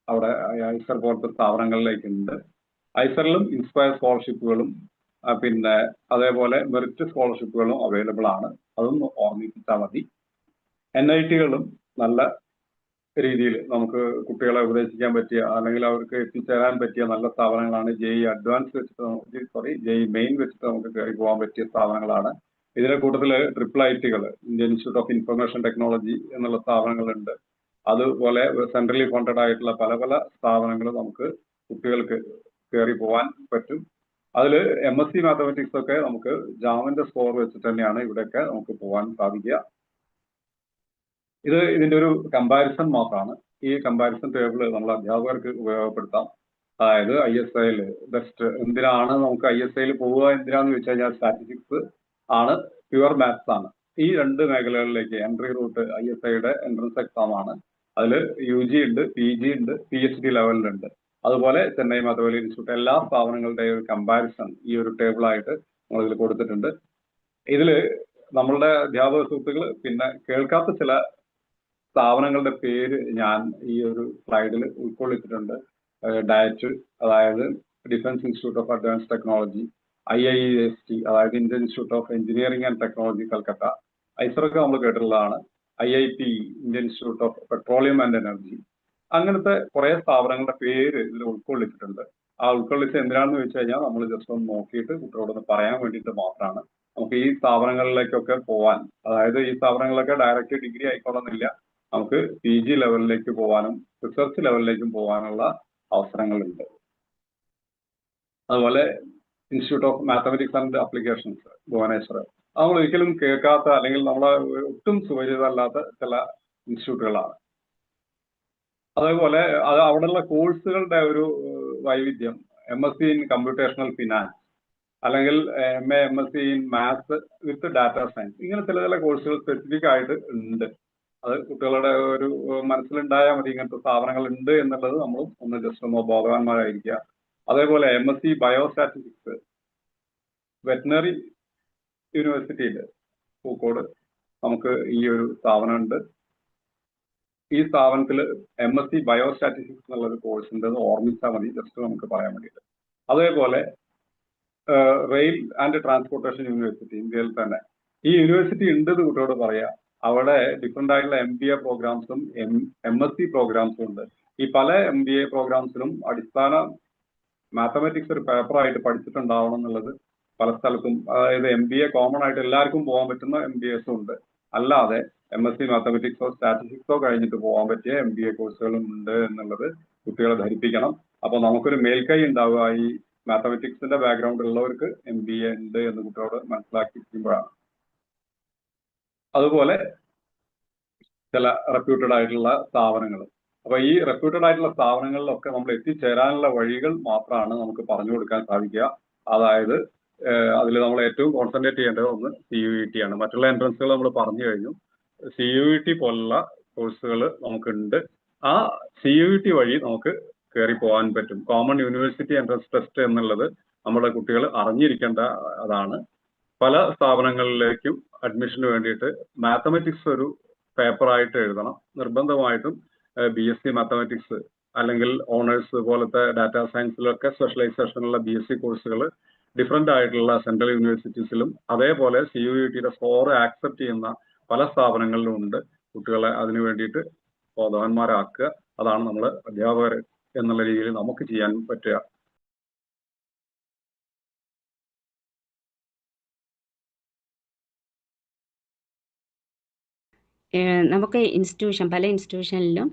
അവിടെ ഐസർ പോലത്തെ സ്ഥാപനങ്ങളിലേക്കുണ്ട്. ഐസറിലും ഇൻസ്പയർ സ്കോളർഷിപ്പുകളും പിന്നെ അതേപോലെ മെറിറ്റ് സ്കോളർഷിപ്പുകളും അവൈലബിൾ ആണ്. അതൊന്ന് ഓർമ്മിപ്പിച്ചാൽ മതി. NIT-കളും നല്ല രീതിയിൽ നമുക്ക് കുട്ടികളെ ഉപദേശിക്കാൻ പറ്റിയ അല്ലെങ്കിൽ അവർക്ക് എത്തിച്ചേരാൻ പറ്റിയ നല്ല സ്ഥാപനങ്ങളാണ്. JEE അഡ്വാൻസ് വെച്ചിട്ട് JEE മെയിൻ വെച്ചിട്ട് നമുക്ക് കയറി പോകാൻ പറ്റിയ സ്ഥാപനങ്ങളാണ്. ഇതിന്റെ കൂട്ടത്തിൽ IIIT-കൾ, Indian institute of information technology എന്നുള്ള സ്ഥാപനങ്ങളുണ്ട്. അതുപോലെ സെൻട്രലി ഫണ്ടഡ് ആയിട്ടുള്ള പല പല സ്ഥാപനങ്ങൾ നമുക്ക് കുട്ടികൾക്ക് കയറി പോകാൻ പറ്റും. അതിൽ MSc മാത്തമാറ്റിക്സ് ഒക്കെ നമുക്ക് ജാമിന്റെ സ്കോർ വെച്ചിട്ട് തന്നെയാണ് ഇവിടെയൊക്കെ നമുക്ക് പോകാൻ സാധിക്കുക. ഇതിന്റെ ഒരു കമ്പാരിസൺ മാത്രമാണ്. ഈ കമ്പാരിസൺ ടേബിൾ നമ്മൾ അധ്യാപകർക്ക് ഉപയോഗപ്പെടുത്താം. അതായത് ISIL ബെസ്റ്റ് എന്തിനാണ് നമുക്ക് ISIL പോവുക എന്തിനാന്ന് വെച്ച് കഴിഞ്ഞാൽ സ്റ്റാറ്റിസ്റ്റിക്സ് ആണ്, പ്യുവർ മാത്സ് ആണ്. ഈ രണ്ട് മേഖലകളിലേക്ക് എൻട്രി റൂട്ട് ISIയുടെ എൻട്രൻസ് എക്സാം ആണ്. അതിൽ UG ഉണ്ട്, PG ഉണ്ട്, PhD ലെവലിലുണ്ട്. അതുപോലെ ചെന്നൈ മാത്തമാറ്റിക്കൽ ഇൻസ്റ്റിറ്റ്യൂട്ട് എല്ലാ സ്ഥാപനങ്ങളുടെയും ഒരു കമ്പാരിസൺ ഈ ഒരു ടേബിളായിട്ട് നമ്മൾ ഇതിൽ കൊടുത്തിട്ടുണ്ട്. ഇതിൽ നമ്മളുടെ അധ്യാപക സുഹൃത്തുക്കൾ പിന്നെ കേൾക്കാത്ത ചില സ്ഥാപനങ്ങളുടെ പേര് ഞാൻ ഈ ഒരു സ്ലൈഡിൽ ഉൾക്കൊള്ളിച്ചിട്ടുണ്ട്. ഡയറ്റ്, അതായത് defence institute of advance technology, IIST, അതായത് Indian institute of engineering and technology Calcutta, ഐസറൊക്കെ നമ്മൾ കേട്ടിട്ടുള്ളതാണ്. IIP, Indian institute of petroleum and energy. അങ്ങനത്തെ കുറെ സ്ഥാപനങ്ങളുടെ പേര് ഇതിൽ ഉൾക്കൊള്ളിച്ചിട്ടുണ്ട്. ആ ഉൾക്കൊള്ളിച്ച് എന്തിനാണെന്ന് വെച്ച് കഴിഞ്ഞാൽ നമ്മൾ ജസ്റ്റ് ഒന്ന് നോക്കിയിട്ട് കുട്ടികളോടൊന്ന് പറയാൻ വേണ്ടിയിട്ട് മാത്രമാണ്. നമുക്ക് ഈ സ്ഥാപനങ്ങളിലേക്കൊക്കെ പോവാൻ, അതായത് ഈ സ്ഥാപനങ്ങളൊക്കെ ഡയറക്റ്റ് ഡിഗ്രി ആയിക്കൊള്ളുന്നില്ല, നമുക്ക് PG ലെവലിലേക്ക് പോകാനും റിസർച്ച് ലെവലിലേക്കും പോകാനുള്ള അവസരങ്ങളുണ്ട്. അതുപോലെ institute of mathematics and applications Bhubaneswar, നമ്മൾ ഒരിക്കലും കേൾക്കാത്ത അല്ലെങ്കിൽ നമ്മളെ ഒട്ടും സുപരിചിതമല്ലാത്ത ചില ഇൻസ്റ്റിറ്റ്യൂട്ടുകളാണ്. അതേപോലെ അവിടെയുള്ള കോഴ്സുകളുടെ ഒരു വൈവിധ്യം, MSc ഇൻ കമ്പ്യൂട്ടേഷണൽ ഫിനാൻസ്, അല്ലെങ്കിൽ MA MSc in maths with data science, ഇങ്ങനെ ചില കോഴ്സുകൾ സ്പെസിഫിക് ആയിട്ട് ഉണ്ട്. അത് കുട്ടികളുടെ ഒരു മനസ്സിലുണ്ടായാൽ മതി, ഇങ്ങനത്തെ സ്ഥാപനങ്ങൾ ഉണ്ട് എന്നുള്ളത് നമ്മൾ ഒന്ന് ജസ്റ്റ് ഒന്ന് ബോധവാന്മാരായിരിക്കുക. അതേപോലെ MSc ബയോസ്റ്റാറ്റിസ്റ്റിക്സ് വെറ്റിനറി യൂണിവേഴ്സിറ്റിയിൽ പൂക്കോട്, നമുക്ക് ഈ ഒരു സ്ഥാപനമുണ്ട്. ഈ സ്ഥാപനത്തിൽ MSc ബയോസ്റ്റാറ്റിസ്റ്റിക്സ് എന്നുള്ളൊരു കോഴ്സ് ഉണ്ടെന്ന് ഓർമ്മിച്ചാൽ മതി, ജസ്റ്റ് നമുക്ക് പറയാൻ വേണ്ടിയിട്ട്. അതേപോലെ റെയിൽ ആൻഡ് ട്രാൻസ്പോർട്ടേഷൻ യൂണിവേഴ്സിറ്റി, ഇന്ത്യയിൽ തന്നെ ഈ യൂണിവേഴ്സിറ്റി ഉണ്ടെന്ന് കുട്ടിയോട് പറയാ. അവിടെ ഡിഫറെന്റ് ആയിട്ടുള്ള MBA പ്രോഗ്രാംസും MSc പ്രോഗ്രാംസും ഉണ്ട്. ഈ പല MBA പ്രോഗ്രാംസിലും അടിസ്ഥാന മാത്തമാറ്റിക്സ് ഒരു പേപ്പറായിട്ട് പഠിച്ചിട്ടുണ്ടാവണം എന്നുള്ളത് പല സ്ഥലത്തും, അതായത് MBA കോമൺ ആയിട്ട് എല്ലാവർക്കും പോകാൻ പറ്റുന്ന MBAസും ഉണ്ട്. അല്ലാതെ MSc മാത്തമാറ്റിക്സോ സ്റ്റാറ്റിസ്റ്റിക്സോ കഴിഞ്ഞിട്ട് പോകാൻ പറ്റിയ MBA കോഴ്സുകളും ഉണ്ട് എന്നുള്ളത് കുട്ടികളെ ധരിപ്പിക്കണം. അപ്പൊ നമുക്കൊരു മേൽക്കൈ ഉണ്ടാവുക ഈ മാത്തമാറ്റിക്സിന്റെ ബാക്ക്ഗ്രൗണ്ട് ഉള്ളവർക്ക് MBA ഉണ്ട് എന്ന് കുട്ടികളോട് മനസ്സിലാക്കിയിരിക്കുമ്പോഴാണ്. അതുപോലെ ചില റെപ്യൂട്ടഡ് ആയിട്ടുള്ള സ്ഥാപനങ്ങൾ. അപ്പൊ ഈ റെപ്യൂട്ടഡ് ആയിട്ടുള്ള സ്ഥാപനങ്ങളിലൊക്കെ നമ്മൾ എത്തിച്ചേരാനുള്ള വഴികൾ മാത്രമാണ് നമുക്ക് പറഞ്ഞു കൊടുക്കാൻ സാധിക്കുക. അതായത് അതിൽ നമ്മൾ ഏറ്റവും കോൺസെൻട്രേറ്റ് ചെയ്യേണ്ടത് ഒന്ന് CUET ആണ്. മറ്റുള്ള എൻട്രൻസുകൾ നമ്മൾ പറഞ്ഞു കഴിഞ്ഞു. CUET പോലുള്ള കോഴ്സുകൾ നമുക്കുണ്ട്. ആ CUET വഴി നമുക്ക് കയറി പോകാൻ പറ്റും. കോമൺ യൂണിവേഴ്സിറ്റി എൻട്രൻസ് ടെസ്റ്റ് എന്നുള്ളത് നമ്മുടെ കുട്ടികൾ അറിഞ്ഞിരിക്കേണ്ട അതാണ്. പല സ്ഥാപനങ്ങളിലേക്കും അഡ്മിഷന് വേണ്ടിയിട്ട് മാത്തമാറ്റിക്സ് ഒരു പേപ്പറായിട്ട് എഴുതണം. നിർബന്ധമായിട്ടും BSc മാത്തമാറ്റിക്സ് അല്ലെങ്കിൽ ഓണേഴ്സ് പോലത്തെ ഡാറ്റാ സയൻസിലൊക്കെ സ്പെഷ്യലൈസേഷനുള്ള BSc കോഴ്സുകൾ ഡിഫറെന്റ് ആയിട്ടുള്ള സെൻട്രൽ യൂണിവേഴ്സിറ്റീസിലും അതേപോലെ CUETയുടെ സ്കോർ ആക്സെപ്റ്റ് ചെയ്യുന്ന പല സ്ഥാപനങ്ങളിലും ഉണ്ട്. കുട്ടികളെ അതിനു വേണ്ടിയിട്ട് ബോധവാന്മാരാക്കുക. അതാണ് നമ്മൾ അധ്യാപകർ എന്നുള്ള രീതിയിൽ നമുക്ക് ചെയ്യാൻ പറ്റുക. നമുക്ക് പല ഇൻസ്റ്റിറ്റ്യൂഷനിലും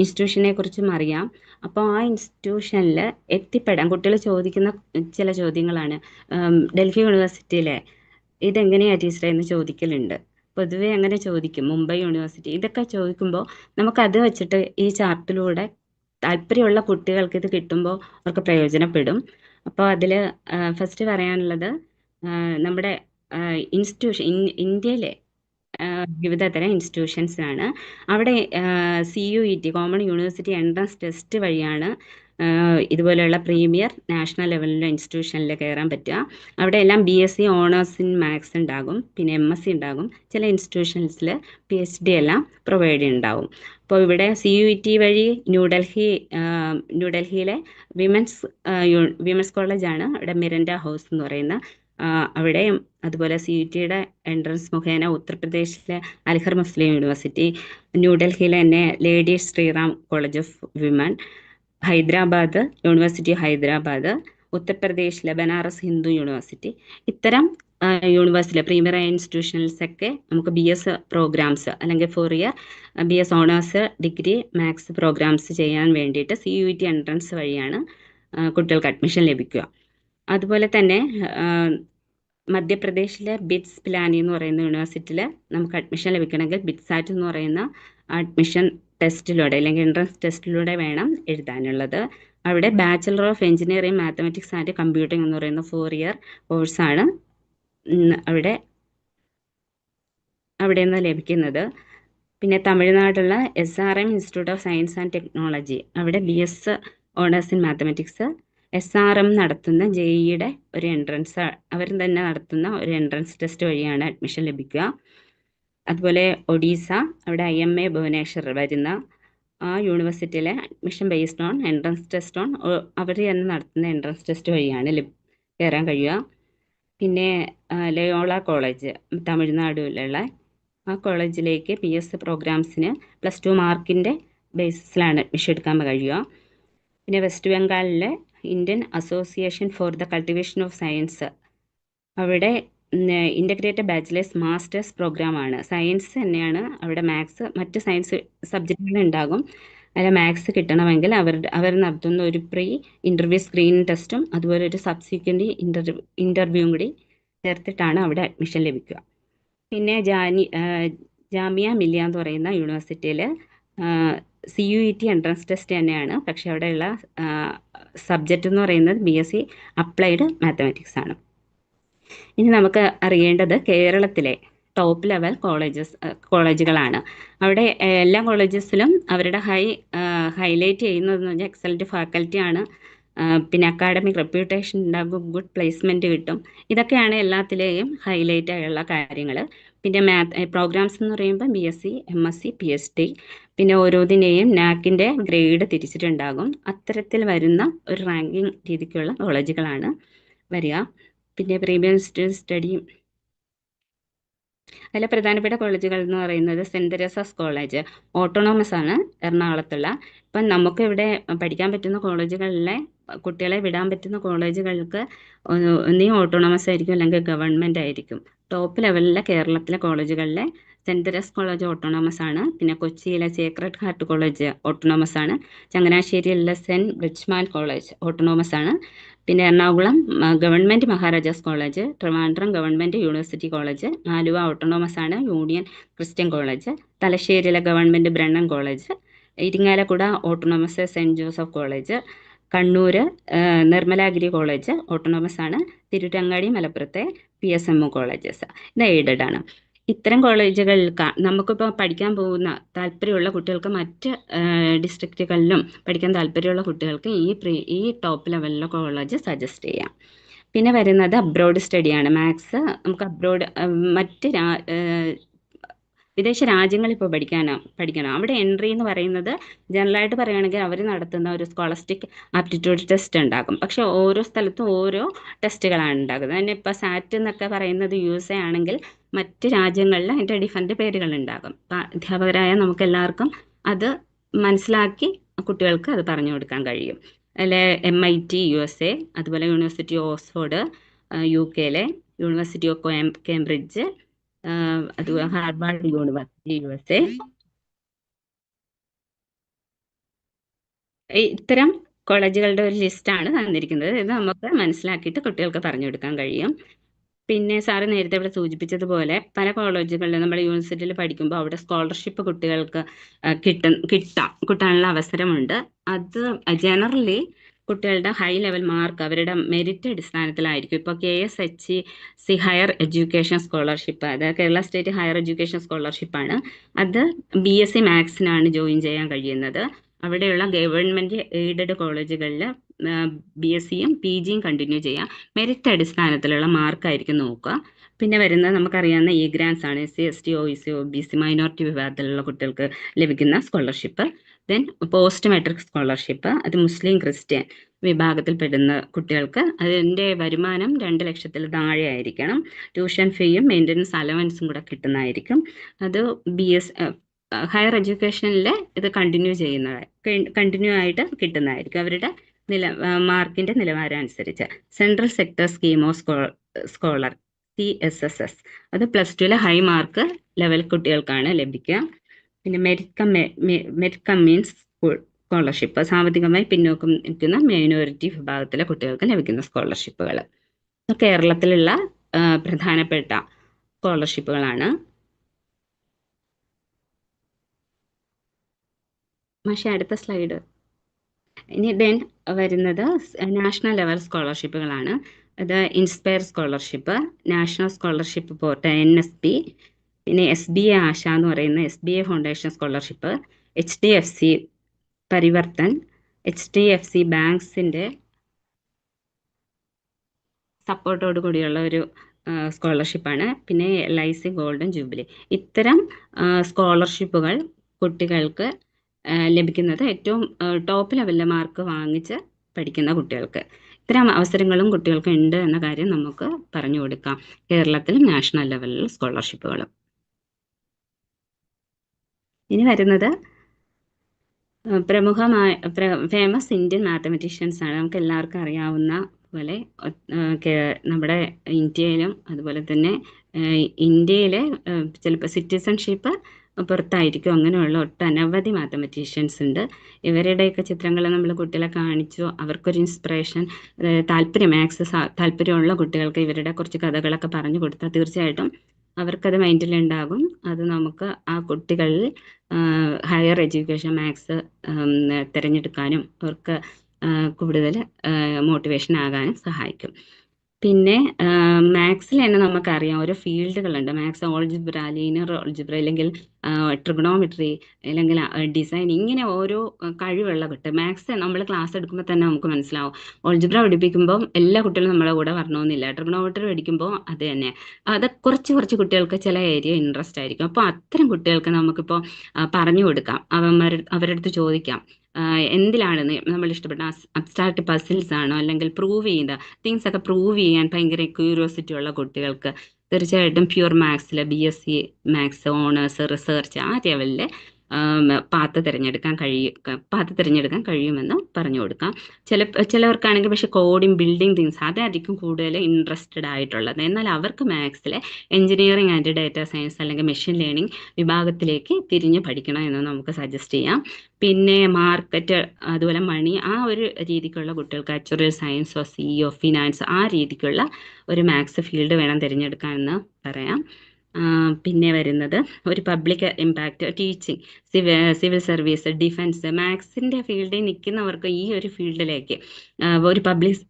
ഇൻസ്റ്റിറ്റ്യൂഷനെ കുറിച്ചും അറിയാം. അപ്പോൾ ആ ഇൻസ്റ്റിറ്റ്യൂഷനിൽ എത്തിപ്പെടാൻ കുട്ടികൾ ചോദിക്കുന്ന ചില ചോദ്യങ്ങളാണ്. ഡൽഹി യൂണിവേഴ്സിറ്റിയിലെ ഇതെങ്ങനെയാ ടീച്ചറെ എന്ന് ചോദിക്കലുണ്ട്. പൊതുവെ അങ്ങനെ ചോദിക്കും. മുംബൈ യൂണിവേഴ്സിറ്റി ഇതൊക്കെ ചോദിക്കുമ്പോൾ നമുക്കത് വെച്ചിട്ട് ഈ ചാർട്ടിലൂടെ താല്പര്യമുള്ള കുട്ടികൾക്ക് ഇത് കിട്ടുമ്പോൾ അവർക്ക് പ്രയോജനപ്പെടും. അപ്പോൾ അതിൽ ഫസ്റ്റ് പറയാനുള്ളത് നമ്മുടെ ഇൻസ്റ്റിറ്റ്യൂഷൻ ഇന്ത്യയിലെ വിവിധ തരം ഇൻസ്റ്റിറ്റ്യൂഷൻസ് ആണ്. അവിടെ CUET common university entrance test വഴിയാണ് ഇതുപോലെയുള്ള പ്രീമിയർ നാഷണൽ ലെവലിലെ ഇൻസ്റ്റിറ്റ്യൂഷനിൽ കയറാൻ പറ്റുക. അവിടെ എല്ലാം BSc ഓണേഴ്സ് ഇൻ മാത്സ് ഉണ്ടാകും, പിന്നെ MSc ഉണ്ടാകും. ചില ഇൻസ്റ്റിറ്റ്യൂഷൻസിൽ PhD എല്ലാം പ്രൊവൈഡ് ഉണ്ടാവും. അപ്പോൾ ഇവിടെ CUET വഴി ന്യൂഡൽഹിയിലെ വിമൻസ് കോളേജാണ് അവിടെ മിറൻഡ ഹൗസ് എന്ന് പറയുന്ന അവിടെയും അതുപോലെ CUETയുടെ എൻട്രൻസ് മുഖേന ഉത്തർപ്രദേശിലെ അൽഹർ മുസ്ലിം യൂണിവേഴ്സിറ്റി, ന്യൂഡൽഹിയിലെ തന്നെ Lady Shri Ram College of Women, Hyderabad University Hyderabad, ഉത്തർപ്രദേശിലെ ബനാറസ് ഹിന്ദു യൂണിവേഴ്സിറ്റി, ഇത്തരം യൂണിവേഴ്സിറ്റിയിലെ പ്രീമിയർ ഇൻസ്റ്റിറ്റ്യൂഷൻസ് ഒക്കെ നമുക്ക് BS പ്രോഗ്രാംസ് അല്ലെങ്കിൽ 4 year BS honours degree maths programmes ചെയ്യാൻ വേണ്ടിയിട്ട് CUET എൻട്രൻസ് വഴിയാണ് കുട്ടികൾക്ക് അഡ്മിഷൻ ലഭിക്കുക. അതുപോലെ തന്നെ മധ്യപ്രദേശിലെ ബിറ്റ്സ് പിലാനി എന്ന് പറയുന്ന യൂണിവേഴ്സിറ്റിയിൽ നമുക്ക് അഡ്മിഷൻ ലഭിക്കണമെങ്കിൽ ബിറ്റ്സാറ്റ് എന്ന് പറയുന്ന അഡ്മിഷൻ ടെസ്റ്റിലൂടെ അല്ലെങ്കിൽ എൻട്രൻസ് ടെസ്റ്റിലൂടെ വേണം എഴുതാനുള്ളത്. അവിടെ bachelor of engineering mathematics and computing എന്ന് പറയുന്ന 4 ഇയർ കോഴ്സാണ് അവിടെ നിന്ന് ലഭിക്കുന്നത്. പിന്നെ തമിഴ്നാടുള്ള SRM institute of science and technology, അവിടെ BS owners in mathematics SRM നടത്തുന്ന JEEയുടെ ഒരു എൻട്രൻസ്, അവർ തന്നെ നടത്തുന്ന ഒരു എൻട്രൻസ് ടെസ്റ്റ് വഴിയാണ് അഡ്മിഷൻ ലഭിക്കുക. അതുപോലെ ഒഡീസ, അവിടെ IMA ഭുവനേശ്വർ വരുന്ന ആ യൂണിവേഴ്സിറ്റിയിലെ admission based on entrance test അവർ തന്നെ നടത്തുന്ന എൻട്രൻസ് ടെസ്റ്റ് വഴിയാണ് കയറാൻ കഴിയുക. പിന്നെ ലയോള കോളേജ് തമിഴ്നാടുള്ള ആ കോളേജിലേക്ക് PS പ്രോഗ്രാംസിന് +2 മാർക്കിൻ്റെ ബേസിസിലാണ് അഡ്മിഷൻ എടുക്കാൻ കഴിയുക. പിന്നെ വെസ്റ്റ് ബംഗാളിലെ Indian association for the cultivation of science, അവിടെ ഇൻ്റഗ്രേറ്റഡ് ബാച്ചിലേഴ്സ് മാസ്റ്റേഴ്സ് പ്രോഗ്രാമാണ്. സയൻസ് തന്നെയാണ് അവിടെ മാത്സ്, മറ്റ് സയൻസ് സബ്ജക്റ്റുകളുണ്ടാകും. അതിൽ മാത്സ് കിട്ടണമെങ്കിൽ അവർ നടത്തുന്ന ഒരു പ്രീ ഇൻ്റർവ്യൂ സ്ക്രീനിങ് ടെസ്റ്റും അതുപോലെ ഒരു സബ്സിക്വൻ്റ് ഇൻ്റർവ്യൂവും കൂടി ചേർത്തിട്ടാണ് അവിടെ അഡ്മിഷൻ ലഭിക്കുക. പിന്നെ ജാമിയ മില്ലിയ എന്ന് പറയുന്ന യൂണിവേഴ്സിറ്റിയിൽ CUET എൻട്രൻസ് ടെസ്റ്റ് തന്നെയാണ്, പക്ഷെ അവിടെയുള്ള സബ്ജക്റ്റ് എന്ന് പറയുന്നത് BSc അപ്ലൈഡ് മാത്തമാറ്റിക്സ് ആണ്. ഇനി നമുക്ക് അറിയേണ്ടത് കേരളത്തിലെ ടോപ്പ് ലെവൽ കോളേജുകളാണ്. അവിടെ എല്ലാ കോളേജസിലും അവരുടെ ഹൈലൈറ്റ് ചെയ്യുന്നതെന്ന് പറഞ്ഞാൽ എക്സലൻറ്റ് ഫാക്കൽറ്റി ആണ്, പിന്നെ അക്കാഡമിക് റെപ്യൂട്ടേഷൻ ഉണ്ടാകും, ഗുഡ് പ്ലേസ്മെൻറ്റ് കിട്ടും. ഇതൊക്കെയാണ് എല്ലാത്തിലെയും ഹൈലൈറ്റ് ആയുള്ള കാര്യങ്ങൾ. പിന്നെ പ്രോഗ്രാംസ് എന്ന് പറയുമ്പോൾ BSc, MSc, PhD, പിന്നെ ഓരോന്നിനെയും നാക്കിൻ്റെ ഗ്രേഡ് തിരിച്ചിട്ടുണ്ടാകും. അത്തരത്തിൽ വരുന്ന ഒരു റാങ്കിങ് രീതിക്കുള്ള കോളേജുകളാണ് വരിക. പിന്നെ പ്രീമിയം സ്റ്റഡി അതിലെ പ്രധാനപ്പെട്ട കോളേജുകൾ എന്ന് പറയുന്നത് സെൻറ് തെരേസാസ് കോളേജ് ഓട്ടോണോമസ് ആണ് എറണാകുളത്തുള്ള. ഇപ്പം നമുക്ക് ഇവിടെ പഠിക്കാൻ പറ്റുന്ന കോളേജുകളിലെ കുട്ടികളെ വിടാൻ പറ്റുന്ന കോളേജുകൾക്ക് ഒന്നീ ഓട്ടോണോമസ് ആയിരിക്കും, അല്ലെങ്കിൽ ഗവൺമെൻറ് ആയിരിക്കും. ടോപ്പ് ലെവലിലെ കേരളത്തിലെ കോളേജുകളിലെ സെൻറ് തെരേസ് കോളേജ് ഓട്ടോണോമസ് ആണ്. പിന്നെ കൊച്ചിയിലെ സേക്രഡ് ഹാർട്ട് കോളേജ് ഓട്ടോണോമസ് ആണ്. ചങ്ങനാശ്ശേരിയിലെ സെൻറ് ബ്രിജ്മാൻ കോളേജ് ഓട്ടോണോമസ് ആണ്. പിന്നെ Ernakulam government Maharaja's college, Trivandrum government university college, Aluva autonomous ആണ് യൂണിയൻ ക്രിസ്ത്യൻ കോളേജ്, തലശ്ശേരിയിലെ government Brennen college, Irinjalakuda autonomous saint Joseph college, Kannur Nirmalagiri college autonomous ആണ്, തിരുരങ്ങാടി മലപ്പുറത്തെ PSMO കോളേജസ് ഇത് എയ്ഡഡ് ആണ്. ഇത്തരം കോളേജുകളിൽ നമുക്കിപ്പോൾ പഠിക്കാൻ പോകുന്ന താല്പര്യമുള്ള കുട്ടികൾക്ക് മറ്റ് ഡിസ്ട്രിക്റ്റുകളിലും പഠിക്കാൻ താല്പര്യമുള്ള കുട്ടികൾക്ക് ഈ ടോപ്പ് ലെവലിലെ കോളേജ് സജസ്റ്റ് ചെയ്യാം. പിന്നെ വരുന്നത് അബ്രോഡ് സ്റ്റഡിയാണ്. മാത്സ് നമുക്ക് അബ്രോഡ് മറ്റ് വിദേശ രാജ്യങ്ങളിൽ ഇപ്പോൾ പഠിക്കണം. അവിടെ എൻട്രി എന്ന് പറയുന്നത് ജനറലായിട്ട് പറയുകയാണെങ്കിൽ അവർ നടത്തുന്ന ഒരു സ്കോളസ്റ്റിക് ആപ്റ്റിറ്റ്യൂഡ് ടെസ്റ്റ് ഉണ്ടാകും. പക്ഷേ ഓരോ സ്ഥലത്തും ഓരോ ടെസ്റ്റുകളാണ് ഉണ്ടാകുന്നത്. തന്നെ ഇപ്പോൾ സാറ്റ് എന്നൊക്കെ പറയുന്നത് USA ആണെങ്കിൽ മറ്റ് രാജ്യങ്ങളിൽ അതിൻ്റെ ഡിഫറൻറ്റ് പേരുകൾ ഉണ്ടാകും. അപ്പം അധ്യാപകരായ നമുക്ക് എല്ലാവർക്കും അത് മനസ്സിലാക്കി കുട്ടികൾക്ക് അത് പറഞ്ഞു കൊടുക്കാൻ കഴിയും. അതിൽ MIT USA, അതുപോലെ university Oxford UK, university of Cambridge, അതുപോലെ ഹാർവാർഡ് യൂണിവേഴ്സിറ്റി USA, ഇത്തരം കോളേജുകളുടെ ഒരു ലിസ്റ്റാണ് തന്നിരിക്കുന്നത്. ഇത് നമുക്ക് മനസ്സിലാക്കിയിട്ട് കുട്ടികൾക്ക് പറഞ്ഞു കൊടുക്കാൻ കഴിയും. പിന്നെ സാറ് നേരത്തെ ഇവിടെ സൂചിപ്പിച്ചതുപോലെ പല കോളേജുകളിലും നമ്മുടെ യൂണിവേഴ്സിറ്റിയിൽ പഠിക്കുമ്പോൾ അവിടെ സ്കോളർഷിപ്പ് കുട്ടികൾക്ക് കിട്ടാനുള്ള അവസരമുണ്ട്. അത് ജനറലി കുട്ടികളുടെ ഹൈ ലെവൽ മാർക്ക് അവരുടെ മെറിറ്റ് അടിസ്ഥാനത്തിലായിരിക്കും. ഇപ്പോൾ KSHC ഹയർ എഡ്യൂക്കേഷൻ സ്കോളർഷിപ്പ്, അത് കേരള സ്റ്റേറ്റ് ഹയർ എഡ്യൂക്കേഷൻ സ്കോളർഷിപ്പാണ്. അത് BSc മാത്സിനാണ് ജോയിൻ ചെയ്യാൻ കഴിയുന്നത്. അവിടെയുള്ള ഗവൺമെൻറ് എയ്ഡഡ് കോളേജുകളിൽ BScയും PGയും കണ്ടിന്യൂ ചെയ്യാം. മെറിറ്റ് അടിസ്ഥാനത്തിലുള്ള മാർക്കായിരിക്കും നോക്കുക. പിന്നെ വരുന്നത് നമുക്കറിയാവുന്ന ഗ്രാൻസ് ആണ്. SC, ST, OEC, OBC minority വിഭാഗത്തിലുള്ള കുട്ടികൾക്ക് ലഭിക്കുന്ന scholarship. Then post metric scholarship, അത് മുസ്ലിം ക്രിസ്ത്യൻ വിഭാഗത്തിൽപ്പെടുന്ന കുട്ടികൾക്ക് അതിൻ്റെ വരുമാനം 2 ലക്ഷത്തിൽ താഴെ ആയിരിക്കണം. ട്യൂഷൻ ഫീയും മെയിൻ്റനൻസ് അലവൻസും കൂടെ കിട്ടുന്നതായിരിക്കും. അത് ഹയർ എഡ്യൂക്കേഷനിൽ ഇത് കണ്ടിന്യൂ ആയിട്ട് കിട്ടുന്നതായിരിക്കും അവരുടെ മാർക്കിൻ്റെ നിലവാരം അനുസരിച്ച്. Central sector scheme of scholar CSSS, അത് +2 ഹൈ മാർക്ക് ലെവൽ കുട്ടികൾക്കാണ് ലഭിക്കുക. പിന്നെ മെറിറ്റ് കം മീൻസ് സ്കോളർഷിപ്പ്, സാമ്പത്തികമായി പിന്നോക്കം നിൽക്കുന്ന മൈനോറിറ്റി വിഭാഗത്തിലെ കുട്ടികൾക്ക് ലഭിക്കുന്ന സ്കോളർഷിപ്പുകൾ കേരളത്തിലുള്ള പ്രധാനപ്പെട്ട സ്കോളർഷിപ്പുകളാണ്. പക്ഷേ അടുത്ത സ്ലൈഡ്. ഇനി ദെൻ വരുന്നത് നാഷണൽ ലെവൽ സ്കോളർഷിപ്പുകളാണ്. അത് inspire scholarship, national scholarship portal NSP, പിന്നെ SBA ആശ എന്ന് പറയുന്ന SBA foundation scholarship, HDFC Parivartan, HDFC ബാങ്ക്സിൻ്റെ സപ്പോർട്ടോട് കൂടിയുള്ള ഒരു സ്കോളർഷിപ്പാണ്. പിന്നെ LIC ഗോൾഡൻ ജൂബിലി. ഇത്തരം സ്കോളർഷിപ്പുകൾ കുട്ടികൾക്ക് ലഭിക്കുന്നത് ഏറ്റവും ടോപ്പ് ലെവലിലെ മാർക്ക് വാങ്ങിച്ച് പഠിക്കുന്ന കുട്ടികൾക്ക്. ഇത്തരം അവസരങ്ങളും കുട്ടികൾക്ക് ഉണ്ട് എന്ന കാര്യം നമുക്ക് പറഞ്ഞു കൊടുക്കാം. കേരളത്തിലും നാഷണൽ ലെവലിൽ സ്കോളർഷിപ്പുകളും. ഇനി വരുന്നത് ഫേമസ് ഇന്ത്യൻ മാത്തമെറ്റീഷ്യൻസ് ആണ്. നമുക്ക് എല്ലാവർക്കും അറിയാവുന്ന പോലെ നമ്മുടെ ഇന്ത്യയിലും അതുപോലെ തന്നെ ഇന്ത്യയിലെ ചിലപ്പോൾ സിറ്റിസൺഷിപ്പ് പുറത്തായിരിക്കും. അങ്ങനെയുള്ള ഒട്ടനവധി മാത്തമെറ്റീഷ്യൻസ് ഉണ്ട്. ഇവരുടെയൊക്കെ ചിത്രങ്ങൾ നമ്മൾ കുട്ടികളെ കാണിച്ചു, അവർക്കൊരു ഇൻസ്പിറേഷൻ, മാത്സ് താല്പര്യമുള്ള കുട്ടികൾക്ക് ഇവരുടെ കുറച്ച് കഥകളൊക്കെ പറഞ്ഞു കൊടുത്താൽ തീർച്ചയായിട്ടും അവർക്കത് മൈൻഡിലുണ്ടാകും. അത് നമുക്ക് ആ കുട്ടികളിൽ ഹയർ എഡ്യൂക്കേഷൻ മാത്സ് തിരഞ്ഞെടുക്കാനും അവർക്ക് കൂടുതൽ മോട്ടിവേഷൻ ആകാനും സഹായിക്കും. പിന്നെ മാത്സിൽ തന്നെ നമുക്കറിയാം ഓരോ ഫീൽഡുകളുണ്ട്. മാത്സ് ഓൾജിബ്ര, ലീനിയർ ഓൾജിബ്ര, അല്ലെങ്കിൽ ട്രിഗണോമെട്രി, അല്ലെങ്കിൽ ഡിസൈൻ, ഇങ്ങനെ ഓരോ കഴിവുള്ള കുട്ടി. മാത്സ് നമ്മൾ ക്ലാസ് എടുക്കുമ്പോൾ തന്നെ നമുക്ക് മനസ്സിലാവും. ഓൾജിബ്ര പഠിപ്പിക്കുമ്പോൾ എല്ലാ കുട്ടികളും നമ്മളെ കൂടെ വരണമെന്നില്ല. ട്രിഗണോമെട്രി പഠിക്കുമ്പോൾ അത് തന്നെ. അത് കുറച്ച് കുട്ടികൾക്ക് ചില ഏരിയ ഇൻട്രസ്റ്റ് ആയിരിക്കും. അപ്പോൾ അത്തരം കുട്ടികൾക്ക് നമുക്കിപ്പോൾ പറഞ്ഞു കൊടുക്കാം, അവരുടെ അടുത്ത് ചോദിക്കാം എന്തിലാണ് നമ്മൾ ഇഷ്ടപ്പെട്ട അബ്സ്ട്രാക്ട് പസിൽസ് ആണോ, അല്ലെങ്കിൽ പ്രൂവ് ചെയ്ത തിങ്സ് ഒക്കെ പ്രൂവ് ചെയ്യാൻ ഭയങ്കര ക്യൂരിയോസിറ്റി ഉള്ള കുട്ടികൾക്ക് തീർച്ചയായിട്ടും പ്യൂർ മാത്സിൽ BSc മാത്സ് ഓണേഴ്സ് റിസർച്ച് ആ ലെവലിൽ പാത്ത് തിരഞ്ഞെടുക്കാൻ കഴിയുമെന്ന് പറഞ്ഞു കൊടുക്കാം. ചിലവർക്കാണെങ്കിൽ പക്ഷെ കോഡിങ്, ബിൽഡിംഗ് തിങ്സ് അതായിരിക്കും കൂടുതൽ ഇൻട്രസ്റ്റഡ് ആയിട്ടുള്ളത്. എന്നാൽ അവർക്ക് മാത്സിലെ എഞ്ചിനീയറിംഗ് ആൻഡ് ഡാറ്റാ സയൻസ് അല്ലെങ്കിൽ മെഷീൻ ലേണിംഗ് വിഭാഗത്തിലേക്ക് തിരിഞ്ഞ് പഠിക്കണം എന്ന് നമുക്ക് സജസ്റ്റ് ചെയ്യാം. പിന്നെ മാർക്കറ്റ്, അതുപോലെ മണി, ആ ഒരു രീതിക്കുള്ള കുട്ടികൾക്ക് ആക്ച്വറിയൽ സയൻസോ CEO ഫിനാൻസ് ആ രീതിക്കുള്ള ഒരു മാത്സ് ഫീൽഡ് വേണം തിരഞ്ഞെടുക്കാൻ എന്ന് പറയാം. പിന്നെ വരുന്നത് ഒരു public impact, teaching, civil service, defence, മാത്സിൻ്റെ ഫീൽഡിൽ നിൽക്കുന്നവർക്ക് ഈ ഒരു ഫീൽഡിലേക്ക് ഒരു പബ്ലിക്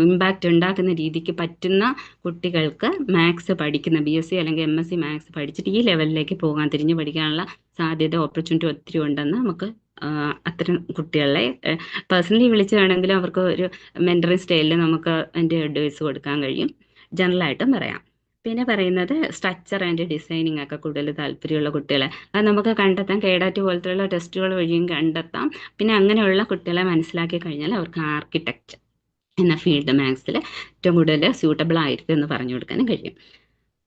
ഇമ്പാക്റ്റ് ഉണ്ടാക്കുന്ന രീതിക്ക് പറ്റുന്ന കുട്ടികൾക്ക് മാത്സ് പഠിക്കുന്ന BSc അല്ലെങ്കിൽ MSc മാത്സ് പഠിച്ചിട്ട് ഈ ലെവലിലേക്ക് പോകാൻ, തിരിഞ്ഞു പഠിക്കാനുള്ള സാധ്യത, ഓപ്പർച്യൂണിറ്റി ഒത്തിരി ഉണ്ടെന്ന് നമുക്ക് അത്തരം കുട്ടികളെ പേഴ്സണലി വിളിച്ച് വേണമെങ്കിലും അവർക്ക് ഒരു മെൻറ്ററിങ് സ്റ്റൈലിൽ നമുക്ക് അതിൻ്റെ അഡ്വൈസ് കൊടുക്കാൻ കഴിയും. ജനറലായിട്ടും പറയാം. പിന്നെ പറയുന്നത് സ്ട്രക്ചർ ആൻഡ് ഡിസൈനിങ് ഒക്കെ കൂടുതൽ താല്പര്യമുള്ള കുട്ടികളെ അത് നമുക്ക് കണ്ടെത്താം. കേഡാറ്റ് പോലത്തെയുള്ള ടെസ്റ്റുകൾ വഴിയും കണ്ടെത്താം. പിന്നെ അങ്ങനെയുള്ള കുട്ടികളെ മനസ്സിലാക്കി കഴിഞ്ഞാൽ അവർക്ക് ആർക്കിടെക്റ്റ് എന്ന ഫീൽഡ് മാത്സിൽ ഏറ്റവും കൂടുതൽ സ്യൂട്ടബിൾ ആയിരിക്കും എന്ന് പറഞ്ഞു കൊടുക്കാനും കഴിയും.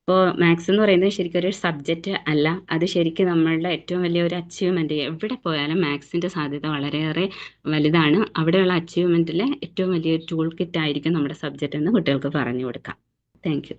അപ്പോൾ മാത്സ് എന്ന് പറയുന്നത് ശരിക്കും ഒരു സബ്ജക്റ്റ് അല്ല, അത് ശരിക്കും നമ്മളുടെ ഏറ്റവും വലിയ ഒരു അച്ചീവ്മെൻറ്റ്. എവിടെ പോയാലും മാത്സിൻ്റെ സാധ്യത വളരെയേറെ വലുതാണ്. അവിടെയുള്ള അച്ചീവ്മെൻറ്റിലെ ഏറ്റവും വലിയ ടൂൾ കിറ്റ് ആയിരിക്കും നമ്മുടെ സബ്ജക്റ്റ് എന്ന് കുട്ടികൾക്ക് പറഞ്ഞു കൊടുക്കാം. Thank you.